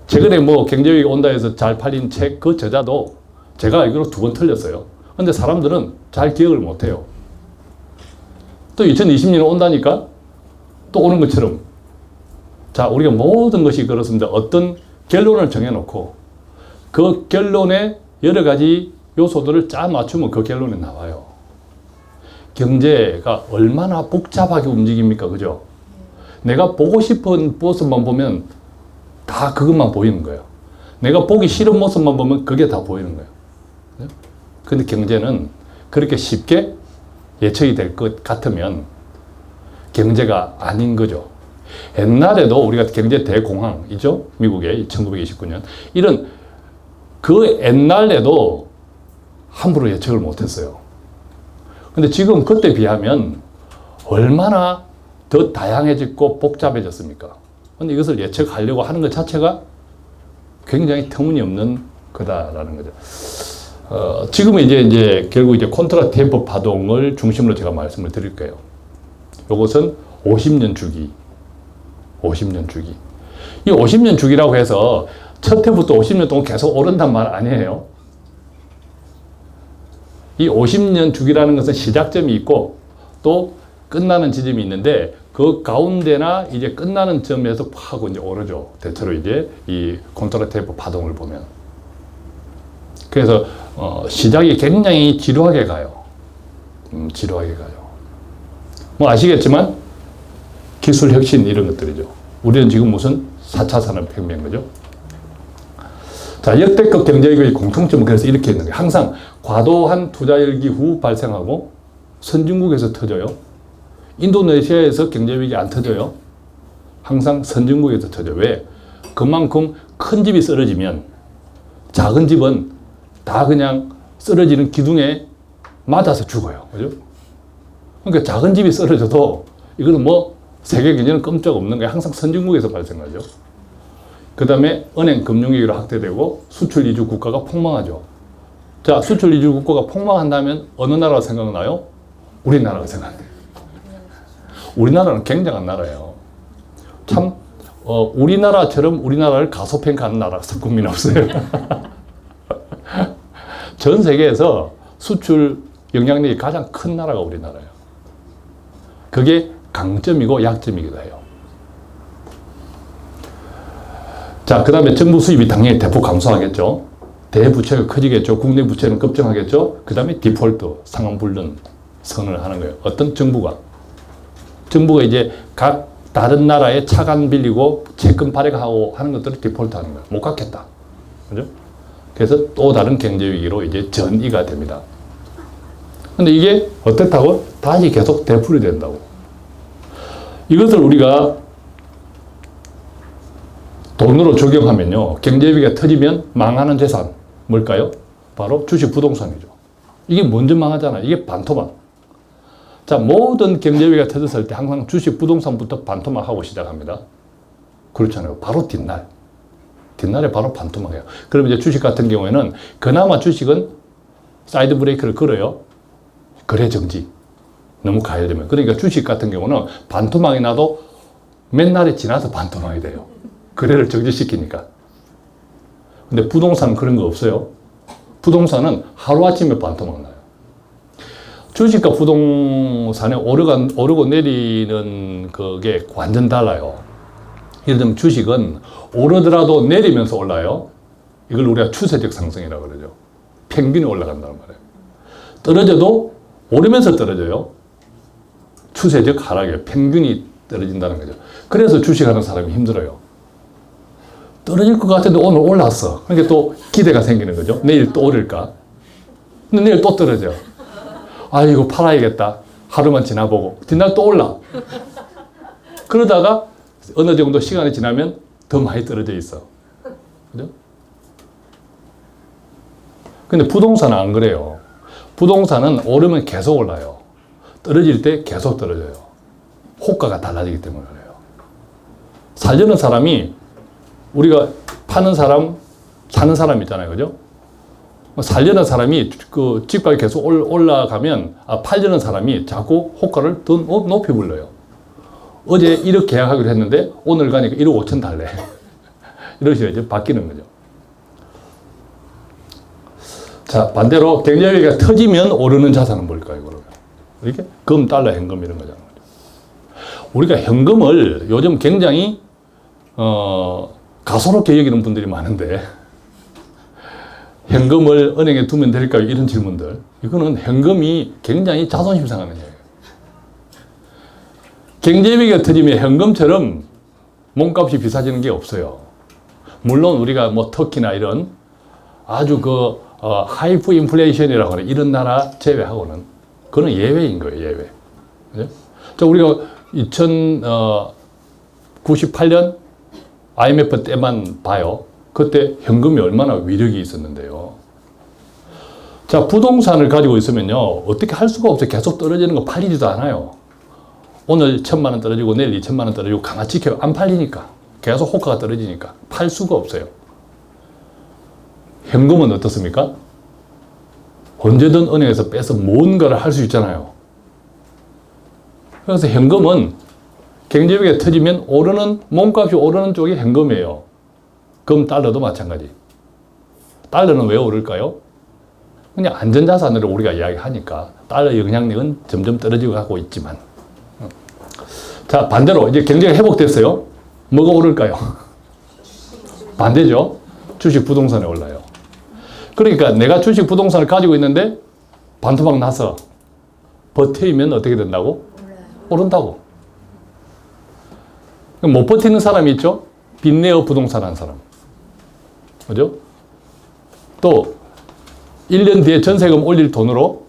최근에 경제위기 온다 해서 잘 팔린 책 그 저자도 제가 알기로 2번 틀렸어요. 근데 사람들은 잘 기억을 못 해요. 또 2020년에 온다니까 또 오는 것처럼. 자, 우리가 모든 것이 그렇습니다. 어떤 결론을 정해놓고 그 결론에 여러 가지 요소들을 짜 맞추면 그 결론이 나와요. 경제가 얼마나 복잡하게 움직입니까? 그죠? 내가 보고 싶은 모습만 보면 다 그것만 보이는 거예요. 내가 보기 싫은 모습만 보면 그게 다 보이는 거예요. 근데 경제는 그렇게 쉽게 예측이 될 것 같으면 경제가 아닌 거죠. 옛날에도 우리가 경제 대공황이죠. 미국의 1929년. 이런 그 옛날에도 함부로 예측을 못했어요. 근데 지금 그때 비하면 얼마나 더 다양해졌고 복잡해졌습니까? 근데 이것을 예측하려고 하는 것 자체가 굉장히 터무니없는 거다라는 거죠. 지금은 이제 결국 콘트라테이프 파동을 중심으로 제가 말씀을 드릴 거예요. 이것은 50년 주기. 50년 주기. 이 50년 주기라고 해서 첫 해부터 50년 동안 계속 오른단 말 아니에요. 이 50년 주기라는 것은 시작점이 있고 또 끝나는 지점이 있는데 그 가운데나 이제 끝나는 점에서 확 이제 오르죠. 대체로 이제 이 콘트라테이프 파동을 보면. 그래서 시장이 굉장히 지루하게 가요. 지루하게 가요. 뭐 아시겠지만 기술 혁신 이런 것들이죠. 우리는 지금 무슨 4차 산업혁명 거죠. 자, 역대급 경제위기의 공통점은 그래서 이렇게 있는 거예요. 항상 과도한 투자 열기 후 발생하고 선진국에서 터져요. 인도네시아에서 경제위기 안 터져요. 항상 선진국에서 터져요. 왜? 그만큼 큰 집이 쓰러지면 작은 집은 다 그냥 쓰러지는 기둥에 맞아서 죽어요. 그죠? 그러니까 작은 집이 쓰러져도 이거는 뭐 세계 경제는 꼼짝 없는 거예요. 항상 선진국에서 발생하죠. 그 다음에 은행 금융위기로 확대되고 수출 이주 국가가 폭망하죠. 자, 수출 이주 국가가 폭망한다면 어느 나라가 생각나요? 우리나라가 생각나요. 우리나라는 굉장한 나라예요. 참 우리나라처럼 우리나라를 가소평가하는 나라가 국민 없어요. 전 세계에서 수출 영향력이 가장 큰 나라가 우리나라예요. 그게 강점이고 약점이기도 해요. 자, 그 다음에 정부 수입이 당연히 대폭 감소하겠죠. 대부채가 커지겠죠. 국내 부채는 급증하겠죠. 그 다음에 디폴트, 상환불능 선언을 하는 거예요. 어떤 정부가 이제 각 다른 나라에 차관 빌리고 채권 발행하고 하는 것들을 디폴트 하는 거예요. 못 갚겠다. 그죠? 그래서 또 다른 경제위기로 이제 전이가 됩니다. 근데 이게 어떻다고? 다시 계속 되풀이 된다고. 이것을 우리가 돈으로 적용하면요. 경제위기가 터지면 망하는 재산, 뭘까요? 바로 주식 부동산이죠. 이게 먼저 망하잖아요. 이게 반토막. 자, 모든 경제위기가 터졌을 때 항상 주식 부동산부터 반토막하고 시작합니다. 그렇잖아요. 바로 뒷날에 바로 반토막이에요. 그럼 이제 주식 같은 경우에는 그나마 주식은 사이드 브레이크를 걸어요. 거래 정지. 너무 가열되면. 그러니까 주식 같은 경우는 반토막이 나도 몇 날이 지나서 반토막이 돼요. 거래를 정지시키니까. 근데 부동산은 그런 거 없어요. 부동산은 하루아침에 반토막 나요. 주식과 부동산에 오르고 내리는 그게 완전 달라요. 예를 들면 주식은 오르더라도 내리면서 올라요. 이걸 우리가 추세적 상승이라고 그러죠. 평균이 올라간다는 말이에요. 떨어져도 오르면서 떨어져요. 추세적 하락이에요. 평균이 떨어진다는 거죠. 그래서 주식하는 사람이 힘들어요. 떨어질 것 같은데 오늘 올랐어. 그러니까 또 기대가 생기는 거죠. 내일 또 오를까? 근데 내일 또 떨어져. 아, 이거 팔아야겠다. 하루만 지나보고. 뒷날 또 올라. 그러다가 어느 정도 시간이 지나면 더 많이 떨어져 있어. 그죠? 근데 부동산은 안 그래요. 부동산은 오르면 계속 올라요. 떨어질 때 계속 떨어져요. 호가가 달라지기 때문에 그래요. 살려는 사람이 우리가 파는 사람, 사는 사람 있잖아요. 그죠? 살려는 사람이 그 집값이 계속 올라가면 팔려는 사람이 자꾸 호가를 더 높이 불러요. 어제 1억 계약하기로 했는데 오늘 가니까 1억 5천 달래. 이런 식으로 이제 바뀌는 거죠. 자, 반대로 경제위기가 터지면 오르는 자산은 뭘까요, 그러면? 이렇게 금, 달러, 현금 이런 거잖아요. 우리가 현금을 요즘 굉장히 가소롭게 여기는 분들이 많은데 현금을 은행에 두면 될까요? 이런 질문들. 이거는 현금이 굉장히 자존심 상하는 얘기예요. 경제위기가 터지면 현금처럼 몸값이 비싸지는 게 없어요. 물론 우리가 뭐 터키나 이런 아주 하이프 인플레이션이라고 하는 이런 나라 제외하고는 그건 예외인 거예요, 예외. 그죠? 자, 우리가 2098년 IMF 때만 봐요. 그때 현금이 얼마나 위력이 있었는데요. 자, 부동산을 가지고 있으면요, 어떻게 할 수가 없어요. 계속 떨어지는 거 팔리지도 않아요. 오늘 1,000만 원 떨어지고 내일 2,000만 원 떨어지고 가만히 지켜요. 안 팔리니까. 계속 호가가 떨어지니까. 팔 수가 없어요. 현금은 어떻습니까? 언제든 은행에서 빼서 뭔가를 할 수 있잖아요. 그래서 현금은 경제위기가 터지면 몸값이 오르는 쪽이 현금이에요. 금, 달러도 마찬가지. 달러는 왜 오를까요? 그냥 안전자산으로 우리가 이야기하니까 달러 영향력은 점점 떨어지고 가고 있지만. 자, 반대로 이제 경제가 회복됐어요. 뭐가 오를까요? 반대죠. 주식 부동산에 올라요. 그러니까 내가 주식 부동산을 가지고 있는데 반토막 나서 버티면 어떻게 된다고? 오른다고. 못 버티는 사람이 있죠? 빚내어 부동산 한 사람. 그죠? 또 1년 뒤에 전세금 올릴 돈으로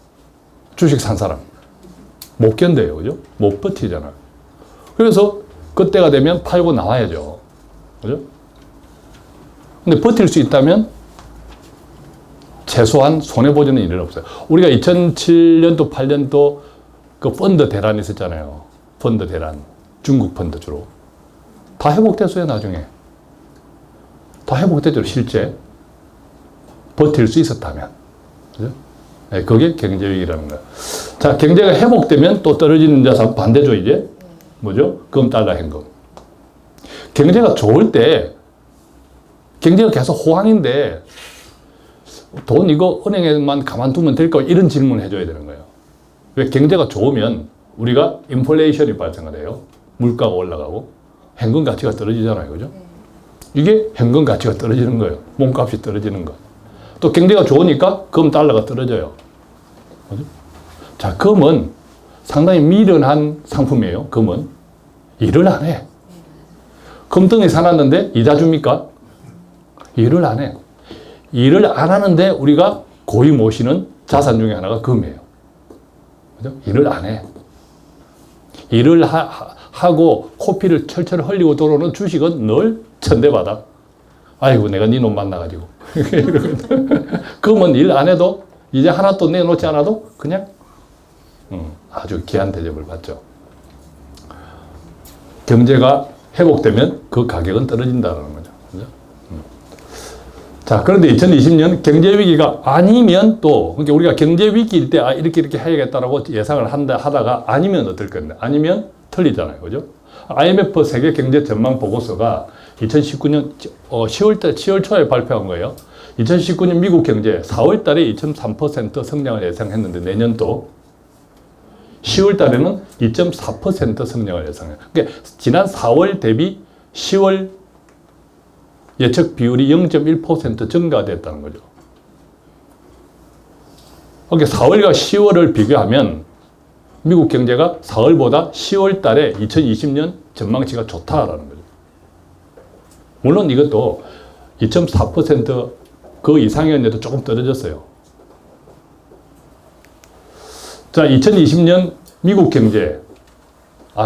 주식 산 사람. 못 견뎌요. 그죠? 못 버티잖아요. 그래서 그때가 되면 팔고 나와야죠. 그죠? 근데 버틸 수 있다면 최소한 손해보지는 일은 없어요. 우리가 2007년도, 8년도 그 펀드 대란 있었잖아요. 펀드 대란. 중국 펀드 주로. 다 회복됐어요, 나중에. 다 회복됐죠, 실제. 버틸 수 있었다면. 그죠? 네, 그게 경제위기라는 거예요. 자, 경제가 회복되면 또 떨어지는 자산 반대죠, 이제. 뭐죠? 금, 달러, 현금. 경제가 좋을 때, 경제가 계속 호황인데, 돈 이거 은행에만 가만두면 될까? 이런 질문을 해줘야 되는 거예요. 왜 경제가 좋으면 우리가 인플레이션이 발생을 해요. 물가가 올라가고, 현금 가치가 떨어지잖아요. 그죠? 이게 현금 가치가 떨어지는 거예요. 몸값이 떨어지는 거. 또 경제가 좋으니까 금, 달러가 떨어져요. 그죠? 자, 금은 상당히 미련한 상품이에요. 금은. 일을 안 해. 금덩이 사놨는데 이자 줍니까? 일을 안 해. 일을 안 하는데 우리가 고이 모시는 자산 중에 하나가 금이에요. 그죠? 일을 안 해. 일을 하고 코피를 철철 흘리고 들어오는 주식은 늘 천대받아. 아이고, 내가 네 놈 만나가지고. 금은 일 안 해도 이제 하나 또 내놓지 않아도 그냥 아주 귀한 대접을 받죠. 경제가 회복되면 그 가격은 떨어진다는 거죠. 그죠? 자, 그런데 2020년 경제위기가 아니면 또, 그러니까 우리가 경제위기일 때 이렇게 해야겠다라고 예상을 하다가 아니면 어떨 건데, 아니면 틀리잖아요. 그죠? IMF 세계 경제 전망 보고서가 2019년 10월 초에 발표한 거예요. 2019년 미국 경제 4월 달에 2.3% 성장을 예상했는데 내년도 10월 달에는 2.4% 성장을 예상해요. 그러니까 지난 4월 대비 10월 예측 비율이 0.1% 증가됐다는 거죠. 그러니까 4월과 10월을 비교하면 미국 경제가 4월보다 10월 달에 2020년 전망치가 좋다라는 거죠. 물론 이것도 2.4% 그 이상이었는데도 조금 떨어졌어요. 자, 2020년 미국 경제.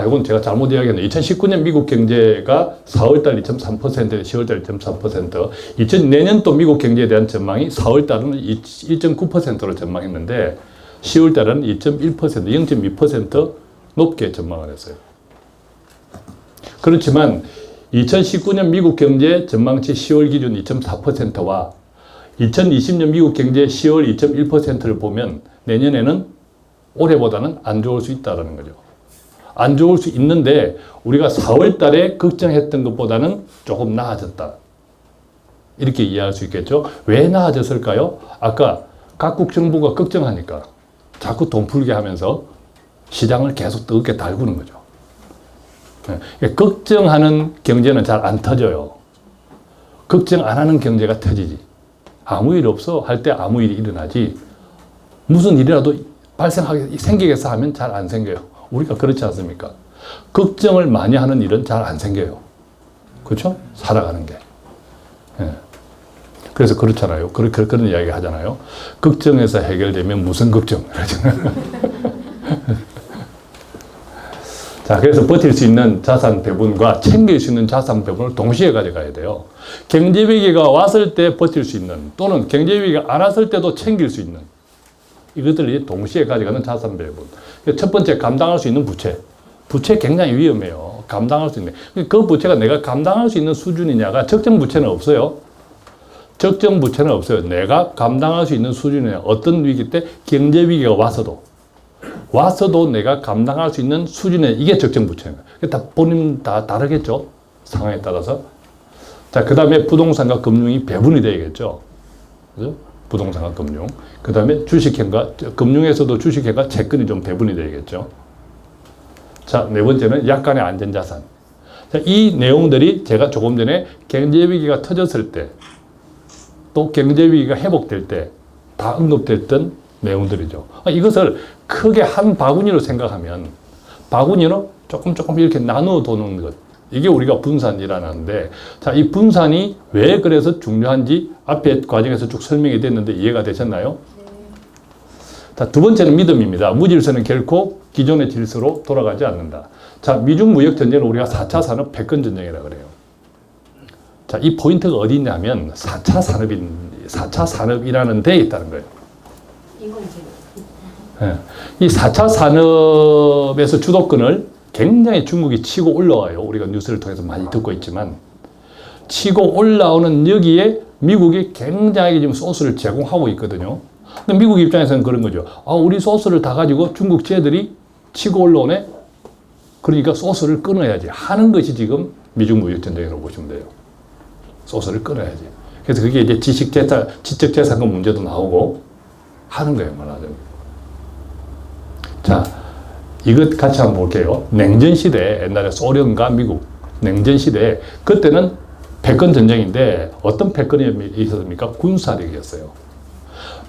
이건 제가 잘못 이야기했네요. 2019년 미국 경제가 4월달 2.3%, 10월달 2.3%. 내년도 미국 경제에 대한 전망이 4월달은 1.9%로 전망했는데 10월달은 2.1%, 0.2% 높게 전망을 했어요. 그렇지만 2019년 미국 경제 전망치 10월 기준 2.4%와 2020년 미국 경제 10월 2.1%를 보면 내년에는 올해보다는 안 좋을 수 있다는 거죠. 안 좋을 수 있는데 우리가 4월 달에 걱정했던 것보다는 조금 나아졌다. 이렇게 이해할 수 있겠죠. 왜 나아졌을까요? 아까 각국 정부가 걱정하니까 자꾸 돈 풀게 하면서 시장을 계속 뜨겁게 달구는 거죠. 걱정하는 경제는 잘 안 터져요. 걱정 안 하는 경제가 터지지. 아무 일 없어 할 때 아무 일이 일어나지. 무슨 일이라도 생기겠어 하면 잘 안 생겨요. 우리가 그렇지 않습니까? 걱정을 많이 하는 일은 잘 안 생겨요. 그렇죠? 살아가는 게. 그래서 그렇잖아요. 그런 이야기 하잖아요. 걱정해서 해결되면 무슨 걱정? 자, 그래서 버틸 수 있는 자산 배분과 챙길 수 있는 자산 배분을 동시에 가져가야 돼요. 경제위기가 왔을 때 버틸 수 있는 또는 경제위기가 안 왔을 때도 챙길 수 있는 이것들이 동시에 가져가는 자산 배분. 첫 번째, 감당할 수 있는 부채. 부채 굉장히 위험해요. 감당할 수 있는. 그 부채가 내가 감당할 수 있는 수준이냐가 적정 부채는 없어요. 적정 부채는 없어요. 내가 감당할 수 있는 수준이냐. 어떤 위기 때 경제위기가 왔어도 내가 감당할 수 있는 수준에 이게 적정 부채예요. 다 본인 다 다르겠죠. 상황에 따라서. 자, 그 다음에 부동산과 금융이 배분이 되겠죠. 그죠? 부동산과 금융. 그 다음에 주식행과, 금융에서도 주식행과 채권이 좀 배분이 되겠죠. 자, 네 번째는 약간의 안전자산. 자, 이 내용들이 제가 조금 전에 경제위기가 터졌을 때, 또 경제 위기가 회복될 때 다 언급됐던 내용들이죠. 이것을 크게 한 바구니로 생각하면 바구니로 조금 이렇게 나누어 도는 것. 이게 우리가 분산이라는데, 자, 이 분산이 왜 그래서 중요한지 앞에 과정에서 쭉 설명이 됐는데 이해가 되셨나요? 자, 두 번째는 믿음입니다. 무질서는 결코 기존의 질서로 돌아가지 않는다. 자, 미중 무역 전쟁을 우리가 4차 산업 패권 전쟁이라고 그래요. 자, 이 포인트가 어디 있냐면 4차 산업이라는 데에 있다는 거예요. 네. 이 4차 산업에서 주도권을 굉장히 중국이 치고 올라와요. 우리가 뉴스를 통해서 많이 듣고 있지만 치고 올라오는 여기에 미국이 굉장히 지금 소스를 제공하고 있거든요. 근데 미국 입장에서는 그런 거죠. 우리 소스를 다 가지고 중국 쟤들이 치고 올라오네? 그러니까 소스를 끊어야지 하는 것이 지금 미중 무역 전쟁이라고 보시면 돼요. 소스를 끊어야지. 그래서 그게 이제 지적재산권 문제도 나오고 하는 거예요, 말하자면. 자, 이것 같이 한번 볼게요. 냉전 시대, 옛날에 소련과 미국, 냉전 시대, 그때는 패권 전쟁인데 어떤 패권이 있었습니까? 군사력이었어요.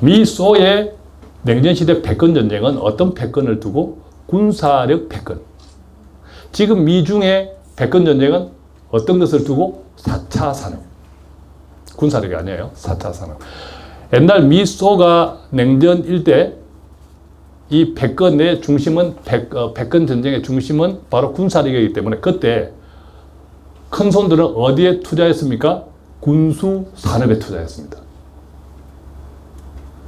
미소의 냉전 시대 패권 전쟁은 어떤 패권을 두고? 군사력 패권. 지금 미중의 패권 전쟁은 어떤 것을 두고? 4차 산업. 군사력이 아니에요. 4차 산업. 옛날 미소가 냉전일 때 이 패권의 중심은 패권 전쟁의 중심은 바로 군사력이기 때문에 그때 큰 손들은 어디에 투자했습니까? 군수 산업에 투자했습니다.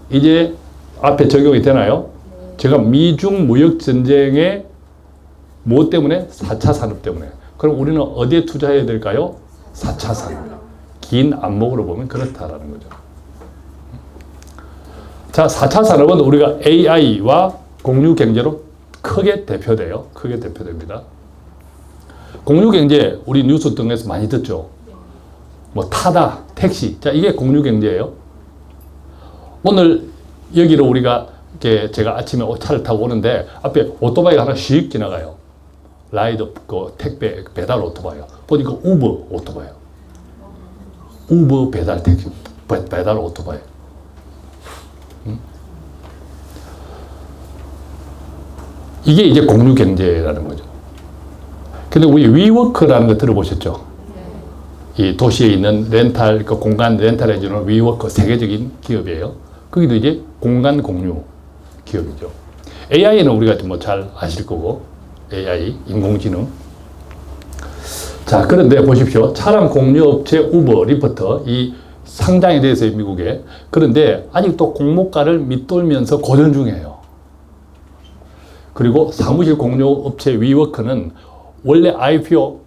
이제 앞에 적용이 되나요? 제가 미중 무역 전쟁의 뭐 때문에? 4차 산업 때문에. 그럼 우리는 어디에 투자해야 될까요? 4차 산업. 긴 안목으로 보면 그렇다라는 거죠. 자, 4차 산업은 우리가 AI와 공유경제로 크게 대표돼요. 크게 대표됩니다. 공유경제, 우리 뉴스 등에서 많이 듣죠. 뭐 타다, 택시. 자, 이게 공유경제예요. 오늘 여기로 우리가 이렇게 제가 아침에 차를 타고 오는데 앞에 오토바이가 하나 씩 지나가요. 라이더, 그 택배, 배달 오토바이요. 보니까 우버 오토바이요. 우버 배달 택시, 배달 오토바이. 이게 이제 공유 경제라는 거죠. 근데 우리 위워크라는 거 들어보셨죠? 이 도시에 있는 렌탈, 그 공간 렌탈해주는 위워크 세계적인 기업이에요. 거기도 이제 공간 공유 기업이죠. AI는 우리가 뭐 잘 아실 거고, AI, 인공지능. 자, 그런데 보십시오. 차량 공유업체 우버, 리포터, 이 상장에 대해서의 미국에. 그런데 아직도 공모가를 밑돌면서 고전 중이에요. 그리고 사무실 공유업체 위워크는 원래 IPO,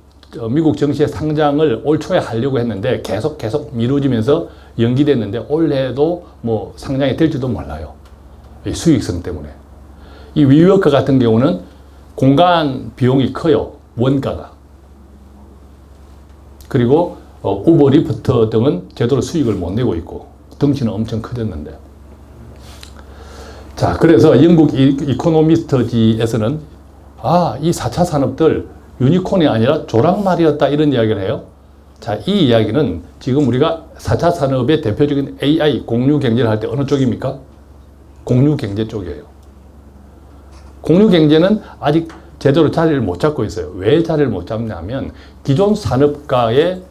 미국 증시에 상장을 올 초에 하려고 했는데 계속 미뤄지면서 연기됐는데 올해도 뭐 상장이 될지도 몰라요. 이 수익성 때문에. 이 위워크 같은 경우는 공간 비용이 커요. 원가가. 그리고 우버, 리프트 등은 제대로 수익을 못 내고 있고 덩치는 엄청 커졌는데. 자, 그래서 영국 이코노미스트지에서는 이 4차 산업들 유니콘이 아니라 조랑말이었다 이런 이야기를 해요. 자, 이 이야기는 지금 우리가 4차 산업의 대표적인 AI 공유 경제를 할 때 어느 쪽입니까? 공유 경제 쪽이에요. 공유 경제는 아직 제대로 자리를 못 잡고 있어요. 왜 자리를 못 잡냐면 기존 산업가의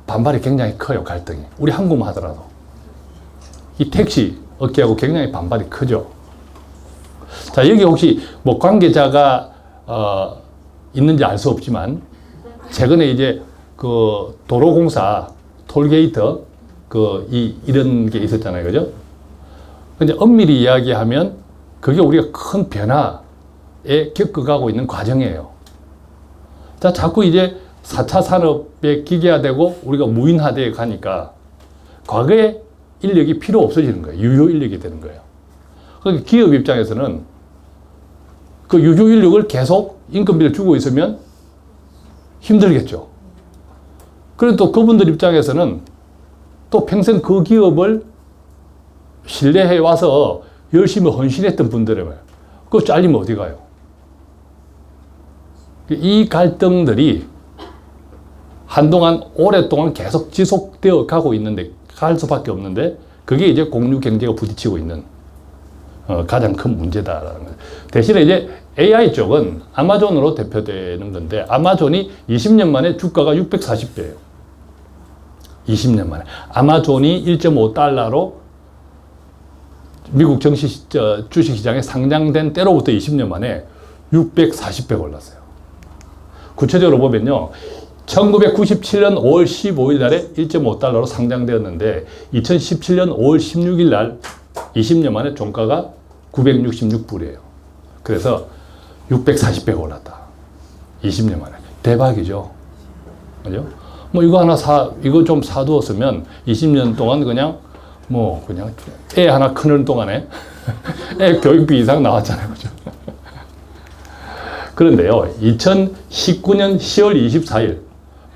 반발이 굉장히 커요. 갈등이. 우리 한국만 하더라도. 이 택시 업계하고 굉장히 반발이 크죠. 자, 여기 혹시 뭐 관계자가 있는지 알 수 없지만 최근에 이제 그 도로공사 톨게이트 이런 게 있었잖아요. 그죠? 근데 엄밀히 이야기하면 그게 우리가 큰 변화에 겪어가고 있는 과정이에요. 자, 자꾸 이제 4차 산업에 기계화되고 우리가 무인화되어 가니까 과거의 인력이 필요 없어지는 거예요. 유효 인력이 되는 거예요. 그러니까 기업 입장에서는 그 유효 인력을 계속 인건비를 주고 있으면 힘들겠죠. 그리고 또 그분들 입장에서는 또 평생 그 기업을 신뢰해 와서 열심히 헌신했던 분들이면 그거 잘리면 어디 가요? 이 갈등들이 한동안 오랫동안 계속 지속되어 가고 있는데 갈 수밖에 없는데 그게 이제 공유 경제가 부딪히고 있는 가장 큰 문제다라는 거죠. 대신에 이제 AI 쪽은 아마존으로 대표되는 건데 아마존이 20년 만에 주가가 640배예요. 20년 만에. 아마존이 1.5달러로 미국 주식시장에 상장된 때로부터 20년 만에 640배가 올랐어요. 구체적으로 보면요. 1997년 5월 15일 날에 1.5달러로 상장되었는데 2017년 5월 16일 날 20년 만에 종가가 966불이에요. 그래서 640배가 올랐다. 20년 만에. 대박이죠. 그죠? 뭐 이거 하나 이거 좀 사두었으면 20년 동안 그냥 애 하나 크는 동안에 애 교육비 이상 나왔잖아요. 그죠? 그런데요, 2019년 10월 24일,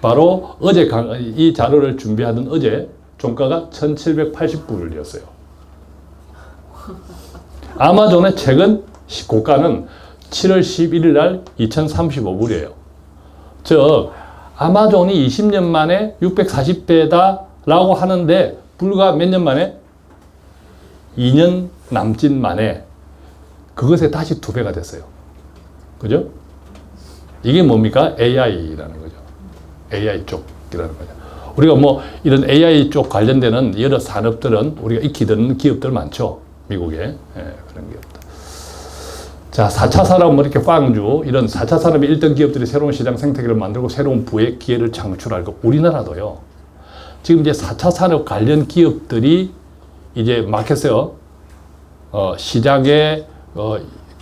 바로 어제 이 자료를 준비하던 어제 종가가 1780불이었어요. 아마존의 최근 고가는 7월 11일 날 2035불이에요. 즉, 아마존이 20년 만에 640배다라고 하는데, 불과 몇 년 만에? 2년 남짓 만에 그것에 다시 2배가 됐어요. 그죠? 이게 뭡니까? AI라는 거죠. AI 쪽이라는 거죠. 우리가 뭐 이런 AI 쪽 관련되는 여러 산업들은 우리가 익히 듣는 기업들 많죠. 미국에. 예, 그런 기업들. 자, 4차 산업 뭐 이렇게 빵주, 이런 4차 산업의 1등 기업들이 새로운 시장 생태계를 만들고 새로운 부의 기회를 창출하고 우리나라도요. 지금 이제 4차 산업 관련 기업들이 이제 마켓에서 시장에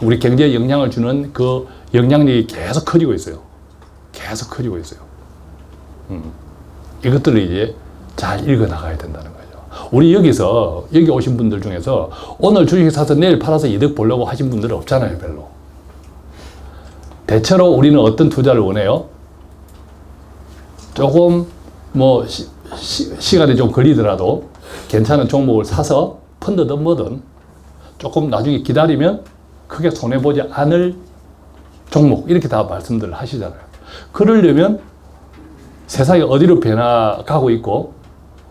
우리 경제에 영향을 주는 그 영향력이 계속 커지고 있어요. 계속 커지고 있어요. 이것들을 이제 잘 읽어 나가야 된다는 거죠. 우리 여기 오신 분들 중에서 오늘 주식 사서 내일 팔아서 이득 보려고 하신 분들은 없잖아요, 별로. 대체로 우리는 어떤 투자를 원해요? 조금 시간이 좀 걸리더라도 괜찮은 종목을 사서 펀드든 뭐든 조금 나중에 기다리면 크게 손해보지 않을 종목, 이렇게 다 말씀들 하시잖아요. 그러려면 세상이 어디로 변화가고 있고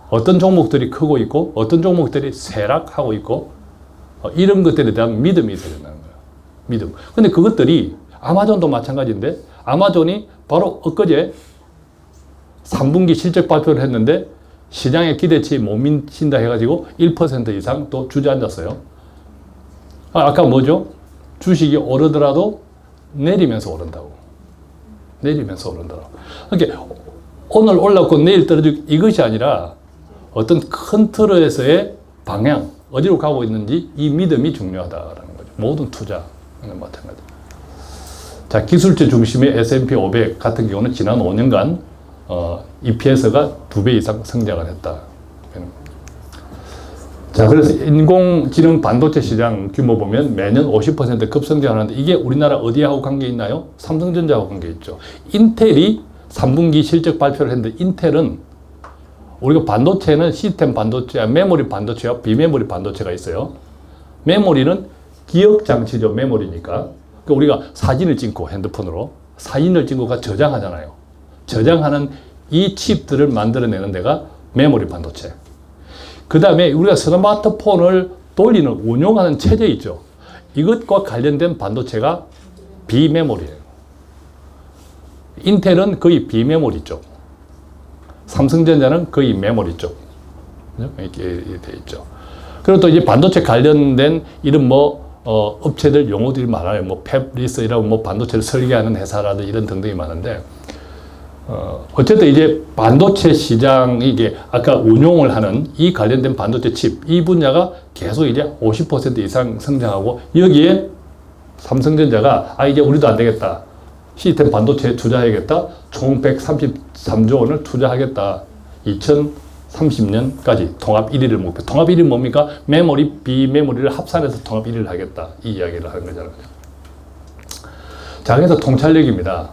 어떤 종목들이 크고 있고 어떤 종목들이 쇠락하고 있고 이런 것들에 대한 믿음이 있어야 된다는 거예요. 믿음. 근데 그것들이 아마존도 마찬가지인데 아마존이 바로 엊그제 3분기 실적 발표를 했는데 시장의 기대치에 못 미친다 해가지고 1% 이상 또 주저앉았어요. 아까 뭐죠? 주식이 오르더라도 내리면서 오른다고. 내리면서 오른다고. 그러니까 오늘 올랐고 내일 떨어지고 이것이 아니라 어떤 큰 틀에서의 방향, 어디로 가고 있는지 이 믿음이 중요하다라는 거죠. 모든 투자는 마찬가지. 자, 기술주 중심의 S&P 500 같은 경우는 지난 5년간 EPS가 2배 이상 성장을 했다. 자, 그래서 인공지능 반도체 시장 규모 보면 매년 50% 급성장하는데 이게 우리나라 어디하고 관계 있나요? 삼성전자하고 관계 있죠. 인텔이 3분기 실적 발표를 했는데 인텔은 우리가 반도체는 시스템 반도체, 메모리 반도체와 비메모리 반도체가 있어요. 메모리는 기억 장치죠. 메모리니까. 그러니까 우리가 사진을 찍고 핸드폰으로 사진을 찍고가 저장하잖아요. 저장하는 이 칩들을 만들어내는 데가 메모리 반도체. 그 다음에 우리가 스마트폰을 돌리는, 운용하는 체제 있죠. 이것과 관련된 반도체가 비메모리예요. 인텔은 거의 비메모리 쪽. 삼성전자는 거의 메모리 쪽. 이렇게 돼 있죠. 그리고 또 이제 반도체 관련된 이런 업체들 용어들이 많아요. 팹리스라고 반도체를 설계하는 회사라든지 이런 등등이 많은데, 어쨌든 이제 반도체 시장이 이게 아까 운용을 하는 이 관련된 반도체 칩, 이 분야가 계속 이제 50% 이상 성장하고 여기에 삼성전자가 이제 우리도 안 되겠다. 시스템 반도체에 투자해야겠다. 총 133조 원을 투자하겠다. 2030년까지 통합 1위를 목표. 통합 1위는 뭡니까? 메모리, 비메모리를 합산해서 통합 1위를 하겠다. 이 이야기를 하는 거잖아요. 자, 그래서 통찰력입니다.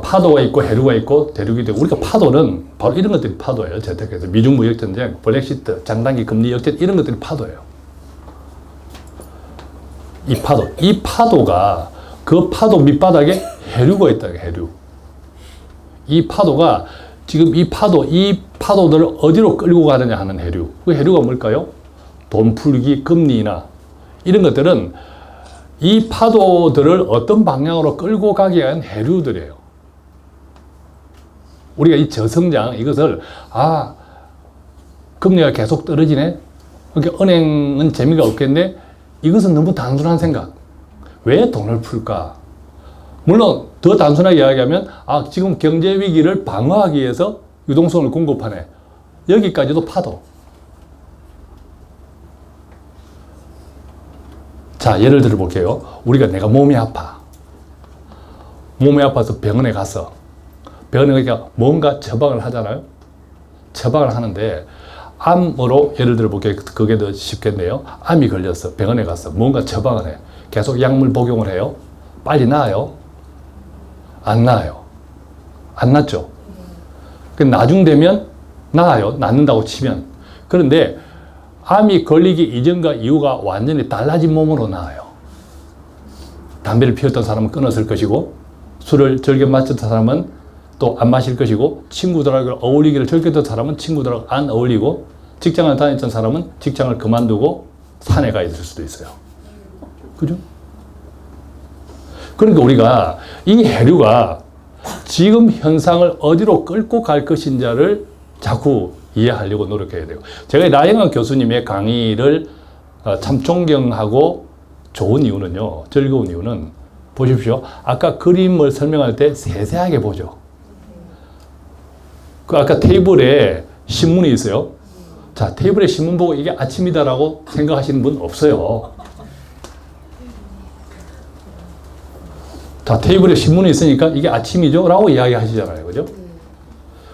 파도가 있고 해류가 있고 대륙이 되고, 우리가 파도는 바로 이런 것들이 파도예요. 재택해서 미중 무역 전쟁, 브렉시트, 장단기 금리 역전, 이런 것들이 파도예요. 이 파도가 그 파도 밑바닥에 해류가 있다. 해류. 이 파도가 지금 이 파도들을 어디로 끌고 가느냐 하는 해류. 그 해류가 뭘까요? 돈 풀기, 금리나 이런 것들은 이 파도들을 어떤 방향으로 끌고 가기 위한 해류들이에요. 우리가 이 저성장, 이것을, 금리가 계속 떨어지네? 그러니까 은행은 재미가 없겠네? 이것은 너무 단순한 생각. 왜 돈을 풀까? 물론 더 단순하게 이야기하면 지금 경제 위기를 방어하기 위해서 유동성을 공급하네. 여기까지도 파도. 자, 예를 들어 볼게요. 내가 몸이 아파. 몸이 아파서 병원에 갔어. 병원에 가니까 뭔가 처방을 하잖아요. 처방을 하는데 암으로 예를 들어 볼게요. 그게 더 쉽겠네요. 암이 걸렸어. 병원에 갔어. 뭔가 처방을 해. 계속 약물 복용을 해요. 빨리 나아요? 안 나아요. 안 낫죠? 나중 되면 나아요. 낫는다고 치면. 그런데 암이 걸리기 이전과 이후가 완전히 달라진 몸으로 나아요. 담배를 피웠던 사람은 끊었을 것이고, 술을 즐겨 마셨던 사람은 또 안 마실 것이고, 친구들하고 어울리기를 즐겼던 사람은 친구들하고 안 어울리고, 직장을 다녔던 사람은 직장을 그만두고 산에 가 있을 수도 있어요. 그죠? 그러니까 우리가 이 해류가 지금 현상을 어디로 끌고 갈 것인지를 자꾸 이해하려고 노력해야 돼요. 제가 나영학 교수님의 강의를 참 존경하고 좋은 이유는요, 즐거운 이유는 보십시오. 아까 그림을 설명할 때 세세하게 보죠. 아까 테이블에 신문이 있어요. 자, 테이블에 신문 보고 이게 아침이다라고 생각하시는 분 없어요. 자, 테이블에 신문이 있으니까 이게 아침이죠? 라고 이야기 하시잖아요. 그죠?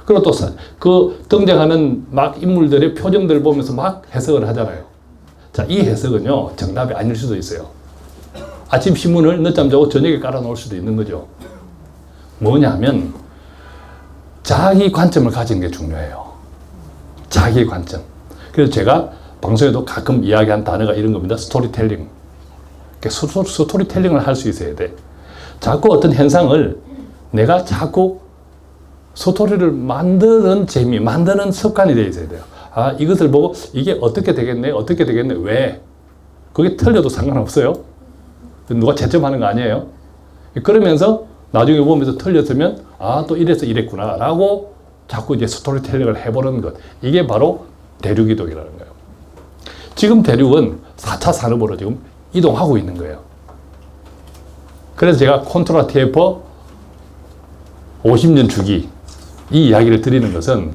그리고 또 그 등장하는 막 인물들의 표정들을 보면서 막 해석을 하잖아요. 자, 이 해석은요, 정답이 아닐 수도 있어요. 아침 신문을 늦잠 자고 저녁에 깔아 놓을 수도 있는 거죠. 뭐냐면, 자기 관점을 가지는 게 중요해요. 자기 관점. 그래서 제가 방송에도 가끔 이야기한 단어가 이런 겁니다. 스토리텔링. 스토리텔링을 할 수 있어야 돼. 자꾸 어떤 현상을 내가 자꾸 스토리를 만드는 재미, 만드는 습관이 되어 있어야 돼요. 이것을 보고 이게 어떻게 되겠네? 어떻게 되겠네? 왜? 그게 틀려도 상관없어요. 누가 채점하는 거 아니에요. 그러면서 나중에 보면서 틀렸으면 또 이래서 이랬구나 라고 자꾸 이제 스토리텔링을 해보는 것. 이게 바로 대륙이동이라는 거예요. 지금 대륙은 4차 산업으로 지금 이동하고 있는 거예요. 그래서 제가 콘트라 테이퍼 50년 주기 이 이야기를 드리는 것은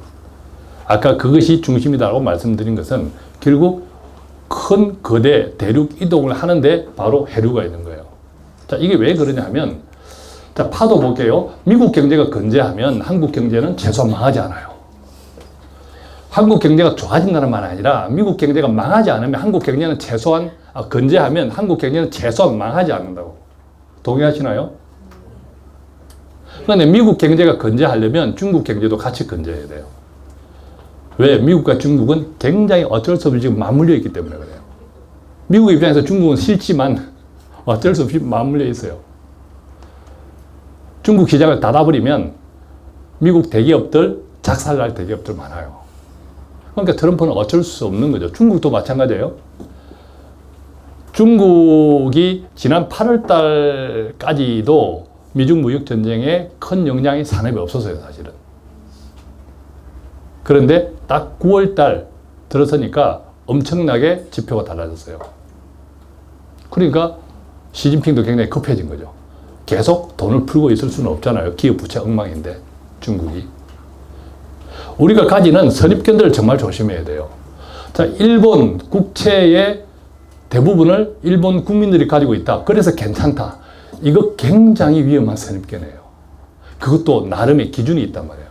아까 그것이 중심이다라고 말씀드린 것은 결국 큰 거대 대륙 이동을 하는데 바로 해류가 있는 거예요. 자, 이게 왜 그러냐 하면, 자, 파도 볼게요. 미국 경제가 건재하면 한국 경제는 최소한 망하지 않아요. 한국 경제가 좋아진다는 말이 아니라 미국 경제가 망하지 않으면 한국 경제는 최소한 건재하면 한국 경제는 최소한 망하지 않는다고. 동의하시나요? 그런데 미국 경제가 건재하려면 중국 경제도 같이 건재해야 돼요. 왜? 미국과 중국은 굉장히 어쩔 수 없이 지금 맞물려 있기 때문에 그래요. 미국 입장에서 중국은 싫지만 어쩔 수 없이 맞물려 있어요. 중국 시장을 닫아버리면 미국 대기업들, 작살날 대기업들 많아요. 그러니까 트럼프는 어쩔 수 없는 거죠. 중국도 마찬가지예요. 중국이 지난 8월 달까지도 미중 무역 전쟁에 큰 영향이 산업에 없었어요, 사실은. 그런데 딱 9월 달 들어서니까 엄청나게 지표가 달라졌어요. 그러니까 시진핑도 굉장히 급해진 거죠. 계속 돈을 풀고 있을 수는 없잖아요. 기업 부채 엉망인데, 중국이. 우리가 가지는 선입견들을 정말 조심해야 돼요. 자, 일본 국채의 대부분을 일본 국민들이 가지고 있다. 그래서 괜찮다. 이거 굉장히 위험한 선입견이에요. 그것도 나름의 기준이 있단 말이에요.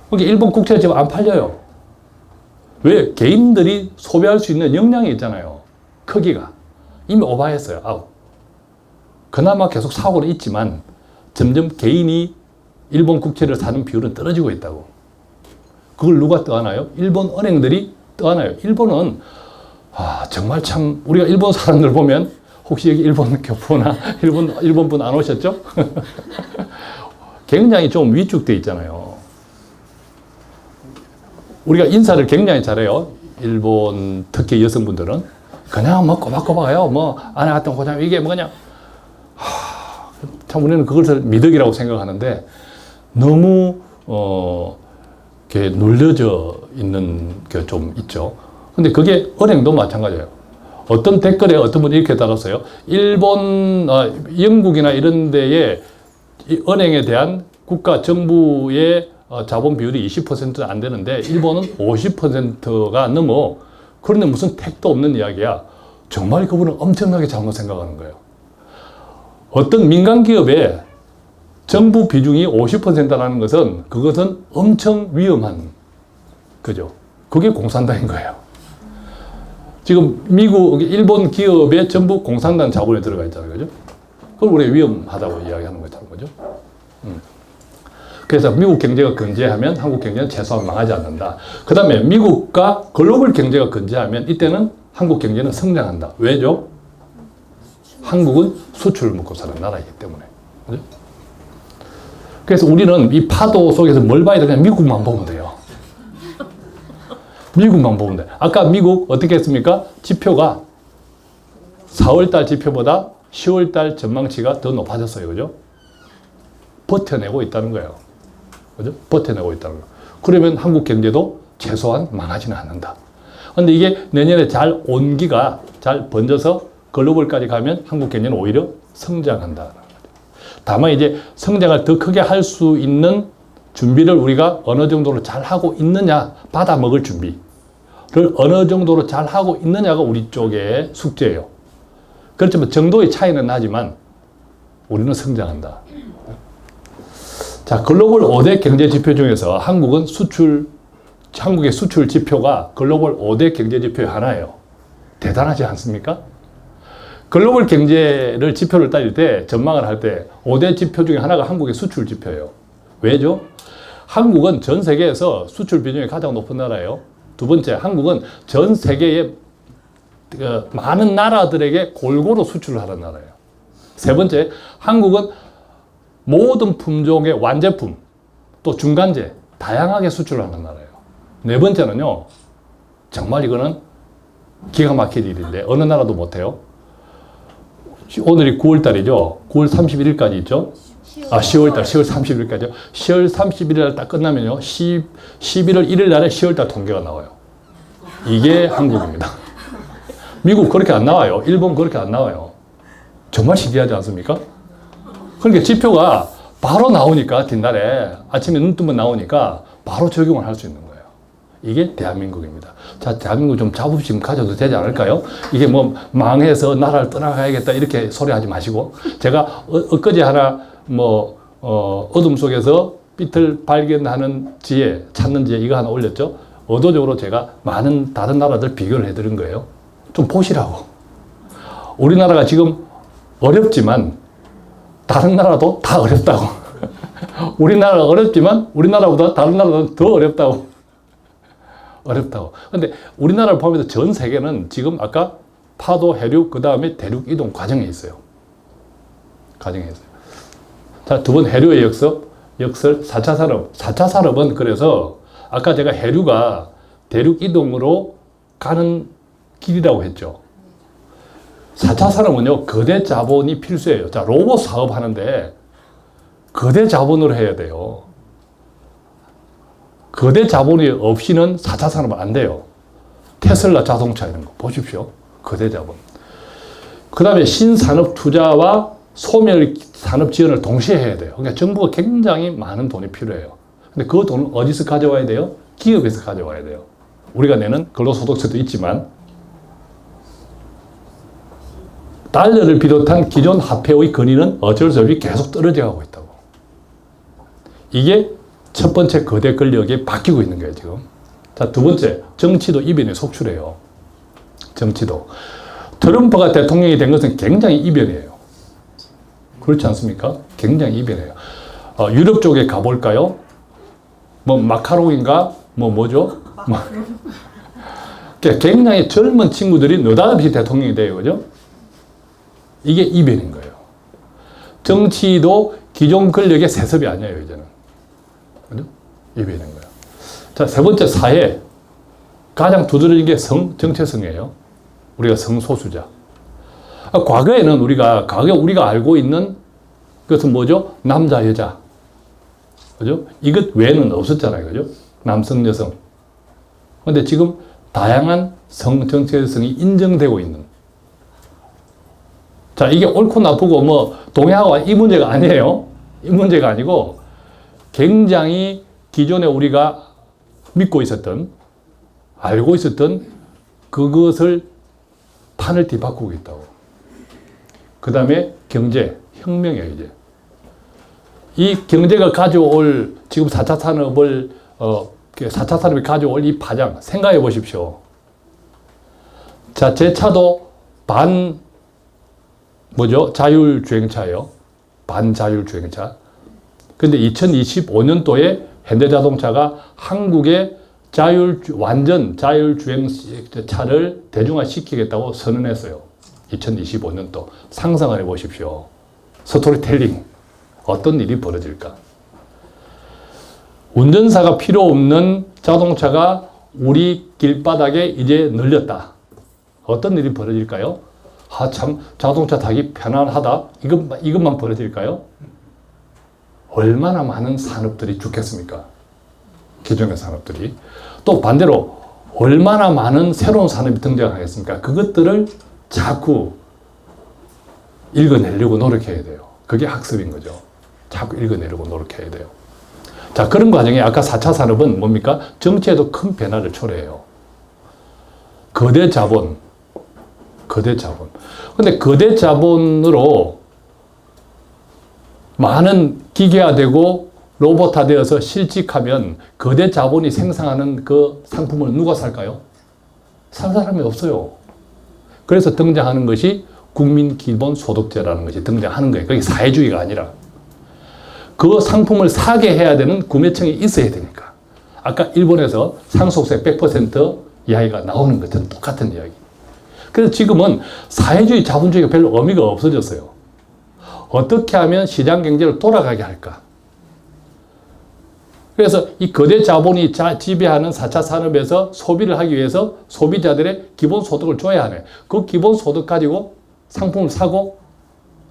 그러니까 일본 국채가 지금 안 팔려요. 왜? 개인들이 소비할 수 있는 역량이 있잖아요. 크기가. 이미 오버했어요. 그나마 계속 사고는 있지만 점점 개인이 일본 국채를 사는 비율은 떨어지고 있다고. 그걸 누가 떠안아요? 일본 은행들이 떠안아요. 일본은 정말 참 우리가 일본 사람들 보면 혹시 여기 일본 교포나 일본 분 안 오셨죠? 굉장히 좀 위축돼 있잖아요. 우리가 인사를 굉장히 잘해요. 일본 특히 여성분들은 그냥 뭐 꼬박꼬박해요. 뭐 안에 갔던 고장 이게 뭐냐. 참 우리는 그것을 미덕이라고 생각하는데 너무 이렇게 눌려져 있는 게 좀 있죠. 근데 그게 은행도 마찬가지예요. 어떤 댓글에 어떤 분이 이렇게 달았어요. 일본, 영국이나 이런 데에 은행에 대한 국가 정부의 자본 비율이 20%는 안 되는데 일본은 50%가 넘어. 그런데 무슨 택도 없는 이야기야. 정말 그분은 엄청나게 잘못 생각하는 거예요. 어떤 민간 기업에 정부 비중이 50%라는 것은 그것은 엄청 위험한 그죠. 그게 공산당인 거예요. 지금 미국, 일본 기업의 전부 공산당 자본에 들어가 있잖아요. 그죠? 그걸 우리가 위험하다고 이야기하는 거잖아요. 그죠? 그래서 미국 경제가 건재하면 한국 경제는 최소한 망하지 않는다. 그 다음에 미국과 글로벌 경제가 건재하면 이때는 한국 경제는 성장한다. 왜죠? 한국은 수출을 먹고 사는 나라이기 때문에. 그죠? 그래서 우리는 이 파도 속에서 뭘 봐야 되냐? 미국만 보면 돼요. 미국만 보면 돼. 아까 미국 어떻게 했습니까? 지표가 4월달 지표보다 10월달 전망치가 더 높아졌어요. 그죠? 버텨내고 있다는 거예요. 그죠? 버텨내고 있다는 거예요. 그러면 한국 경제도 최소한 망하지는 않는다. 근데 이게 내년에 잘 온기가 잘 번져서 글로벌까지 가면 한국 경제는 오히려 성장한다. 다만 이제 성장을 더 크게 할 수 있는 준비를 우리가 어느 정도로 잘 하고 있느냐, 받아 먹을 준비를 어느 정도로 잘 하고 있느냐가 우리 쪽의 숙제예요. 그렇지만 정도의 차이는 나지만 우리는 성장한다. 자, 글로벌 5대 경제 지표 중에서 한국의 수출 지표가 글로벌 5대 경제 지표의 하나예요. 대단하지 않습니까? 글로벌 경제를 지표를 따질 때, 전망을 할 때 5대 지표 중에 하나가 한국의 수출 지표예요. 왜죠? 한국은 전 세계에서 수출 비중이 가장 높은 나라예요. 두 번째, 한국은 전 세계의 많은 나라들에게 골고루 수출을 하는 나라예요. 세 번째, 한국은 모든 품종의 완제품, 또 중간재, 다양하게 수출을 하는 나라예요. 네 번째는요, 정말 이거는 기가 막힐 일인데, 어느 나라도 못해요. 오늘이 9월달이죠. 9월 31일까지 있죠. 10월달, 10월 31일까지요. 10월 31일 딱 끝나면요. 11월 1일 날에 10월달 통계가 나와요. 이게 한국입니다. 미국 그렇게 안 나와요. 일본 그렇게 안 나와요. 정말 신기하지 않습니까? 그러니까 지표가 바로 나오니까, 뒷날에 아침에 눈 뜨면 나오니까 바로 적용을 할 수 있는 거예요. 이게 대한민국입니다. 자, 대한민국 좀 자부심 가져도 되지 않을까요? 이게 뭐 망해서 나라를 떠나가야겠다 이렇게 소리하지 마시고, 제가 엊그제 하나 어둠 속에서 빛을 발견하는 지혜, 찾는 지혜 이거 하나 올렸죠. 의도적으로 제가 많은 다른 나라들 비교를 해드린 거예요. 좀 보시라고. 우리나라가 지금 어렵지만 다른 나라도 다 어렵다고. 우리나라가 어렵지만 우리나라보다 다른 나라도 더 어렵다고. 어렵다고. 근데 우리나라를 포함해서 전 세계는 지금 아까 파도, 해륙, 그 다음에 대륙 이동 과정에 있어요. 과정에 있어요. 자, 두 번 해류의 역설, 4차 산업. 4차 산업은 그래서 아까 제가 해류가 대륙 이동으로 가는 길이라고 했죠. 4차 산업은요, 거대 자본이 필수예요. 자, 로봇 사업 하는데 거대 자본으로 해야 돼요. 거대 자본이 없이는 4차 산업은 안 돼요. 테슬라 자동차 이런 거 보십시오. 거대 자본. 그 다음에 신산업 투자와 소멸 산업 지원을 동시에 해야 돼요. 그러니까 정부가 굉장히 많은 돈이 필요해요. 근데 그 돈은 어디서 가져와야 돼요? 기업에서 가져와야 돼요. 우리가 내는 근로소득세도 있지만, 달러를 비롯한 기존 화폐의 권위는 어쩔 수 없이 계속 떨어져 가고 있다고. 이게 첫 번째 거대 권력이 바뀌고 있는 거예요, 지금. 자, 두 번째, 정치도 이변에 속출해요. 정치도. 트럼프가 대통령이 된 것은 굉장히 이변이에요. 그렇지 않습니까? 굉장히 이변이에요. 유럽 쪽에 가볼까요? 마카롱인가? 뭐죠? 굉장히 젊은 친구들이 느닷없이 대통령이 돼요. 그죠? 이게 이변인 거예요. 정치도 기존 권력의 세습이 아니에요, 이제는. 그죠? 이변인 거예요. 자, 세 번째 사회. 가장 두드러진 게 정체성이에요. 우리가 성소수자. 과거에 우리가 알고 있는 것은 뭐죠? 남자, 여자. 그죠? 이것 외에는 없었잖아요. 그죠? 남성, 여성. 근데 지금 다양한 성 정체성이 인정되고 있는. 자, 이게 옳고 나쁘고 뭐 동의하고 이 문제가 아니에요. 이 문제가 아니고 굉장히 기존에 우리가 믿고 있었던, 알고 있었던 그것을 판을 뒤바꾸고 있다고. 그 다음에 경제, 혁명이에요, 이제. 이 경제가 가져올, 지금 4차 산업을, 4차 산업이 가져올 이 파장, 생각해 보십시오. 자, 제 차도 자율주행차예요. 반자율주행차. 근데 2025년도에 현대자동차가 한국의 완전 자율주행차를 대중화시키겠다고 선언했어요. 2025년도. 상상을 해 보십시오. 스토리텔링. 어떤 일이 벌어질까? 운전사가 필요 없는 자동차가 우리 길바닥에 이제 늘렸다. 어떤 일이 벌어질까요? 참, 자동차 타기 편안하다. 이것만 벌어질까요? 얼마나 많은 산업들이 죽겠습니까? 기존의 산업들이. 또 반대로 얼마나 많은 새로운 산업이 등장하겠습니까? 그것들을 자꾸 읽어내려고 노력해야 돼요. 그게 학습인 거죠. 자꾸 읽어내려고 노력해야 돼요. 자, 그런 과정에 아까 4차 산업은 뭡니까? 정치에도 큰 변화를 초래해요. 거대 자본. 근데 거대 자본으로 많은 기계화되고 로봇화되어서 실직하면 거대 자본이 생산하는 그 상품을 누가 살까요? 살 사람이 없어요. 그래서 등장하는 것이 국민기본소득제라는 것이 등장하는 거예요. 그게 사회주의가 아니라. 그 상품을 사게 해야 되는 구매층이 있어야 되니까. 아까 일본에서 상속세 100% 이야기가 나오는 것처럼 똑같은 이야기. 그래서 지금은 사회주의, 자본주의가 별로 의미가 없어졌어요. 어떻게 하면 시장 경제를 돌아가게 할까? 그래서 이 거대 자본이 지배하는 4차 산업에서 소비를 하기 위해서 소비자들의 기본소득을 줘야 하네. 그 기본소득 가지고 상품을 사고,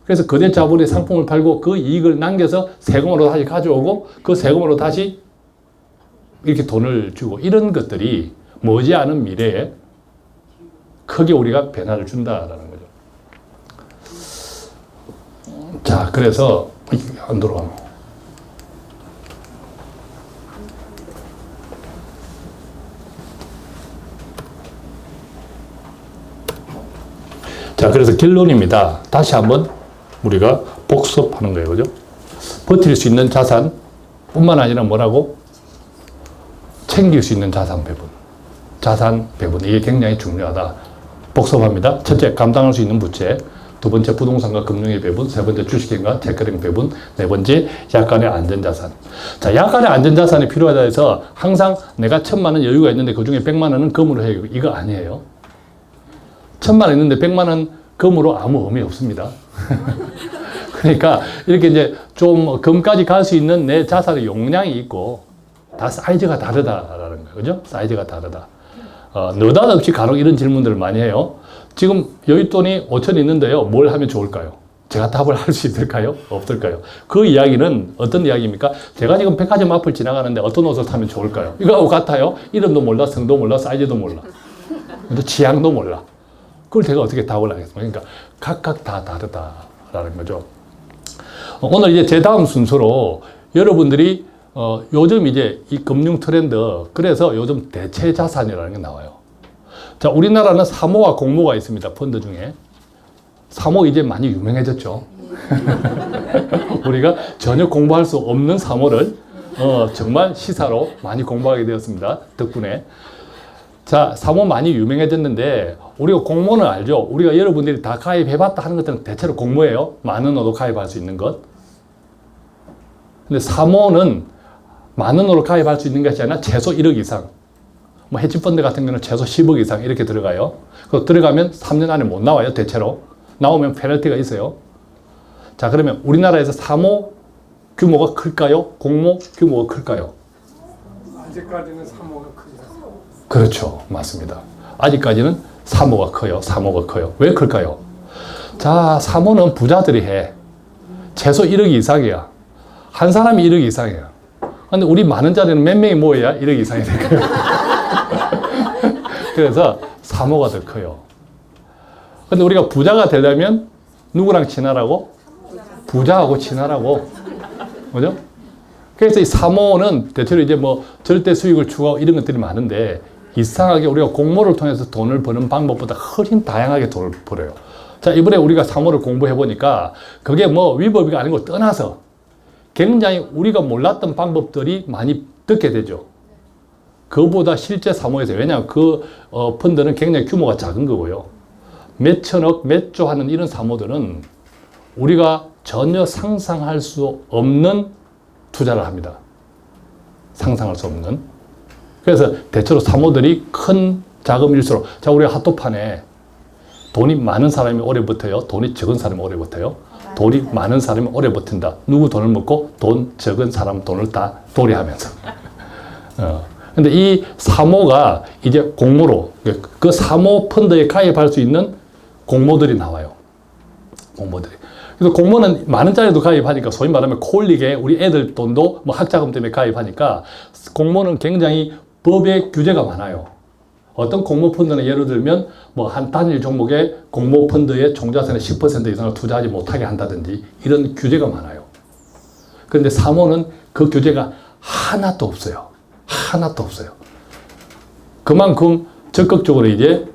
그래서 거대 자본의 상품을 팔고 그 이익을 남겨서 세금으로 다시 가져오고 그 세금으로 다시 이렇게 돈을 주고, 이런 것들이 머지않은 미래에 크게 우리가 변화를 준다라는 거죠. 자, 그래서 안 들어가노. 자, 그래서 결론입니다. 다시 한번 우리가 복습하는 거예요. 그죠? 버틸 수 있는 자산 뿐만 아니라 뭐라고? 챙길 수 있는 자산 배분. 자산 배분. 이게 굉장히 중요하다. 복습합니다. 첫째, 감당할 수 있는 부채. 두 번째, 부동산과 금융의 배분. 세 번째, 주식행과 채권행 배분. 네 번째, 약간의 안전자산. 자, 약간의 안전자산이 필요하다 해서 항상 내가 1,000만 원 여유가 있는데 그 중에 100만 원은 금으로 해요. 이거 아니에요. 1,000만 원 있는데 100만 원 금으로 아무 의미 없습니다. 그러니까 이렇게 이제 좀 금까지 갈 수 있는 내 자산의 용량이 있고 다 사이즈가 다르다라는 거예요. 그죠? 사이즈가 다르다. 느닷없이 간혹 이런 질문들을 많이 해요. 지금 여윳돈이 5천 있는데요. 뭘 하면 좋을까요? 제가 답을 할 수 있을까요? 없을까요? 그 이야기는 어떤 이야기입니까? 제가 지금 백화점 앞을 지나가는데 어떤 옷을 사면 좋을까요? 이거하고 같아요. 이름도 몰라, 성도 몰라, 사이즈도 몰라. 취향도 몰라. 그걸 제가 어떻게 답을 하겠습니까? 그러니까 각각 다 다르다라는 거죠. 오늘 이제 제 다음 순서로 여러분들이 요즘 이제 이 금융 트렌드, 그래서 요즘 대체 자산이라는 게 나와요. 자, 우리나라는 사모와 공모가 있습니다. 펀드 중에. 사모 이제 많이 유명해졌죠. 우리가 전혀 공부할 수 없는 사모를 정말 시사로 많이 공부하게 되었습니다. 덕분에. 자, 사모 많이 유명해졌는데 우리가 공모는 알죠. 우리가 여러분들이 다 가입해봤다 하는 것들은 대체로 공모예요. 만 원으로 가입할 수 있는 것. 근데 사모는 만 원으로 가입할 수 있는 것이 아니라 최소 1억 이상. 뭐 헤지펀드 같은 경우는 최소 10억 이상 이렇게 들어가요. 그 들어가면 3년 안에 못 나와요. 대체로. 나오면 페널티가 있어요. 자, 그러면 우리나라에서 사모 규모가 클까요? 공모 규모가 클까요? 아직까지는 사모가 크죠. 그렇죠. 맞습니다. 아직까지는 사모가 커요. 사모가 커요. 왜 클까요? 자, 사모는 부자들이 해. 최소 1억 이상이야. 한 사람이 1억 이상이야. 근데 우리 많은 자리는 몇 명이 모여야 1억 이상이 될까요? 그래서 사모가 더 커요. 근데 우리가 부자가 되려면 누구랑 친하라고? 부자하고 친하라고. 그죠? 그래서 이 사모는 대체로 이제 뭐 절대 수익을 추구하고 이런 것들이 많은데 이상하게 우리가 공모를 통해서 돈을 버는 방법보다 훨씬 다양하게 돈을 벌어요. 자, 이번에 우리가 사모를 공부해 보니까 그게 뭐 위법이가 아닌 걸 떠나서 굉장히 우리가 몰랐던 방법들이 많이 듣게 되죠. 그보다 실제 사모에서, 왜냐하면 그 펀드는 굉장히 규모가 작은 거고요. 몇 천억, 몇 조 하는 이런 사모들은 우리가 전혀 상상할 수 없는 투자를 합니다. 상상할 수 없는. 그래서 대체로 사모들이 큰 자금일수록, 자, 우리가 핫도판에 돈이 많은 사람이 오래 버텨요? 돈이 적은 사람이 오래 버텨요? 돈이 많은 사람이 오래 버틴다. 누구 돈을 먹고? 돈 적은 사람 돈을 다 도리하면서. 근데 이 사모가 이제 공모로, 그 사모 펀드에 가입할 수 있는 공모들이 나와요. 공모들이. 그래서 공모는 많은 자리도 가입하니까 소위 말하면 콜릭에 우리 애들 돈도 뭐 학자금 때문에 가입하니까 공모는 굉장히 법의 규제가 많아요. 어떤 공모 펀드는 예를 들면 뭐 한 단일 종목의 공모 펀드의 총자산의 10% 이상을 투자하지 못하게 한다든지 이런 규제가 많아요. 그런데 사모는 그 규제가 하나도 없어요. 하나도 없어요. 그만큼 적극적으로 이제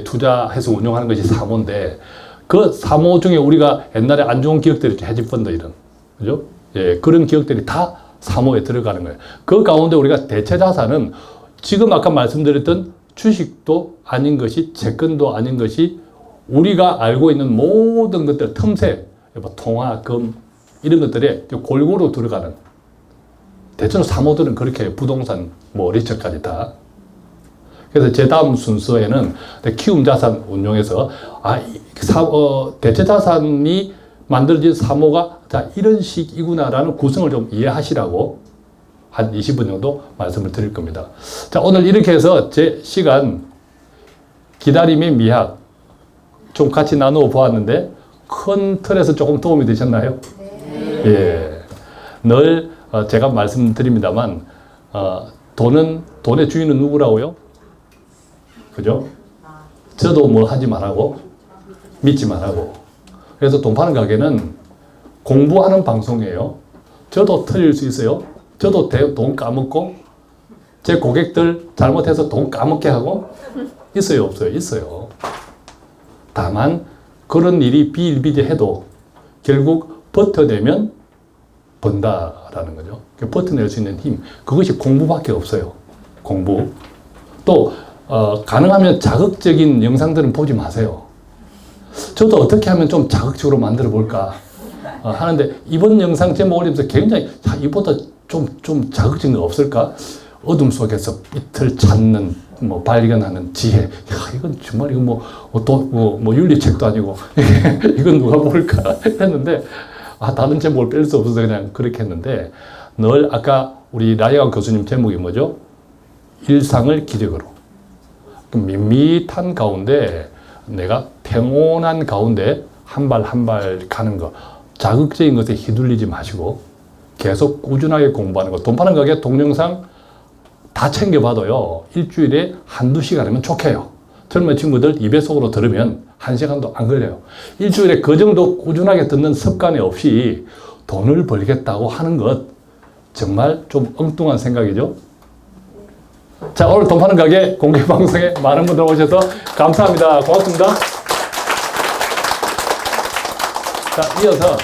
투자해서 운영하는 것이 사모인데, 그 사모 중에 우리가 옛날에 안 좋은 기업들이 있죠. 헤지펀드 이런. 그죠? 예, 그런 기업들이 다 사모에 들어가는 거예요. 그 가운데 우리가 대체 자산은 지금 아까 말씀드렸던 주식도 아닌 것이, 채권도 아닌 것이 우리가 알고 있는 모든 것들, 틈새, 뭐 통화, 금, 이런 것들에 골고루 들어가는, 대체로 사모들은 그렇게 부동산, 뭐 리처까지 다. 그래서 제 다음 순서에는 키움 자산 운용에서 대체 자산이 만들어진 사모가 자, 이런 식이구나라는 구성을 좀 이해하시라고 한 20분 정도 말씀을 드릴 겁니다. 자, 오늘 이렇게 해서 제 시간 기다림의 미학 좀 같이 나누어 보았는데 큰 틀에서 조금 도움이 되셨나요? 네. 예. 늘 제가 말씀드립니다만 돈의 주인은 누구라고요? 그죠? 저도 뭐 하지 말라고, 믿지 말라고. 그래서 돈 파는 가게는 공부하는 방송이에요. 저도 틀릴 수 있어요. 저도 돈 까먹고, 제 고객들 잘못해서 돈 까먹게 하고, 있어요, 없어요? 있어요. 다만, 그런 일이 비일비재해도 결국 버텨내면 번다라는 거죠. 버텨낼 수 있는 힘. 그것이 공부밖에 없어요. 공부. 또, 가능하면 자극적인 영상들은 보지 마세요. 저도 어떻게 하면 좀 자극적으로 만들어 볼까 하는데, 이번 영상 제목 올리면서 굉장히, 자, 이보다 좀 자극적인 거 없을까? 어둠 속에서 빛을 찾는, 뭐, 발견하는 지혜. 야, 이건 정말, 이거 뭐 윤리책도 아니고, 이건 누가 볼까? 했는데, 다른 제목을 뺄 수 없어서 그냥 그렇게 했는데, 늘 아까 우리 라이언 교수님 제목이 뭐죠? 일상을 기적으로. 밋밋한 가운데 내가 평온한 가운데 한 발 한 발 가는 거, 자극적인 것에 휘둘리지 마시고 계속 꾸준하게 공부하는 거. 돈 파는 가게 동영상 다 챙겨봐도요, 일주일에 한두 시간이면 좋게요. 젊은 친구들 2배속으로 들으면 1시간도 안 걸려요. 일주일에 그 정도 꾸준하게 듣는 습관이 없이 돈을 벌겠다고 하는 것, 정말 좀 엉뚱한 생각이죠. 자, 오늘 돈 파는 가게 공개 방송에 많은 분들 오셔서 감사합니다. 고맙습니다. 자, 이어서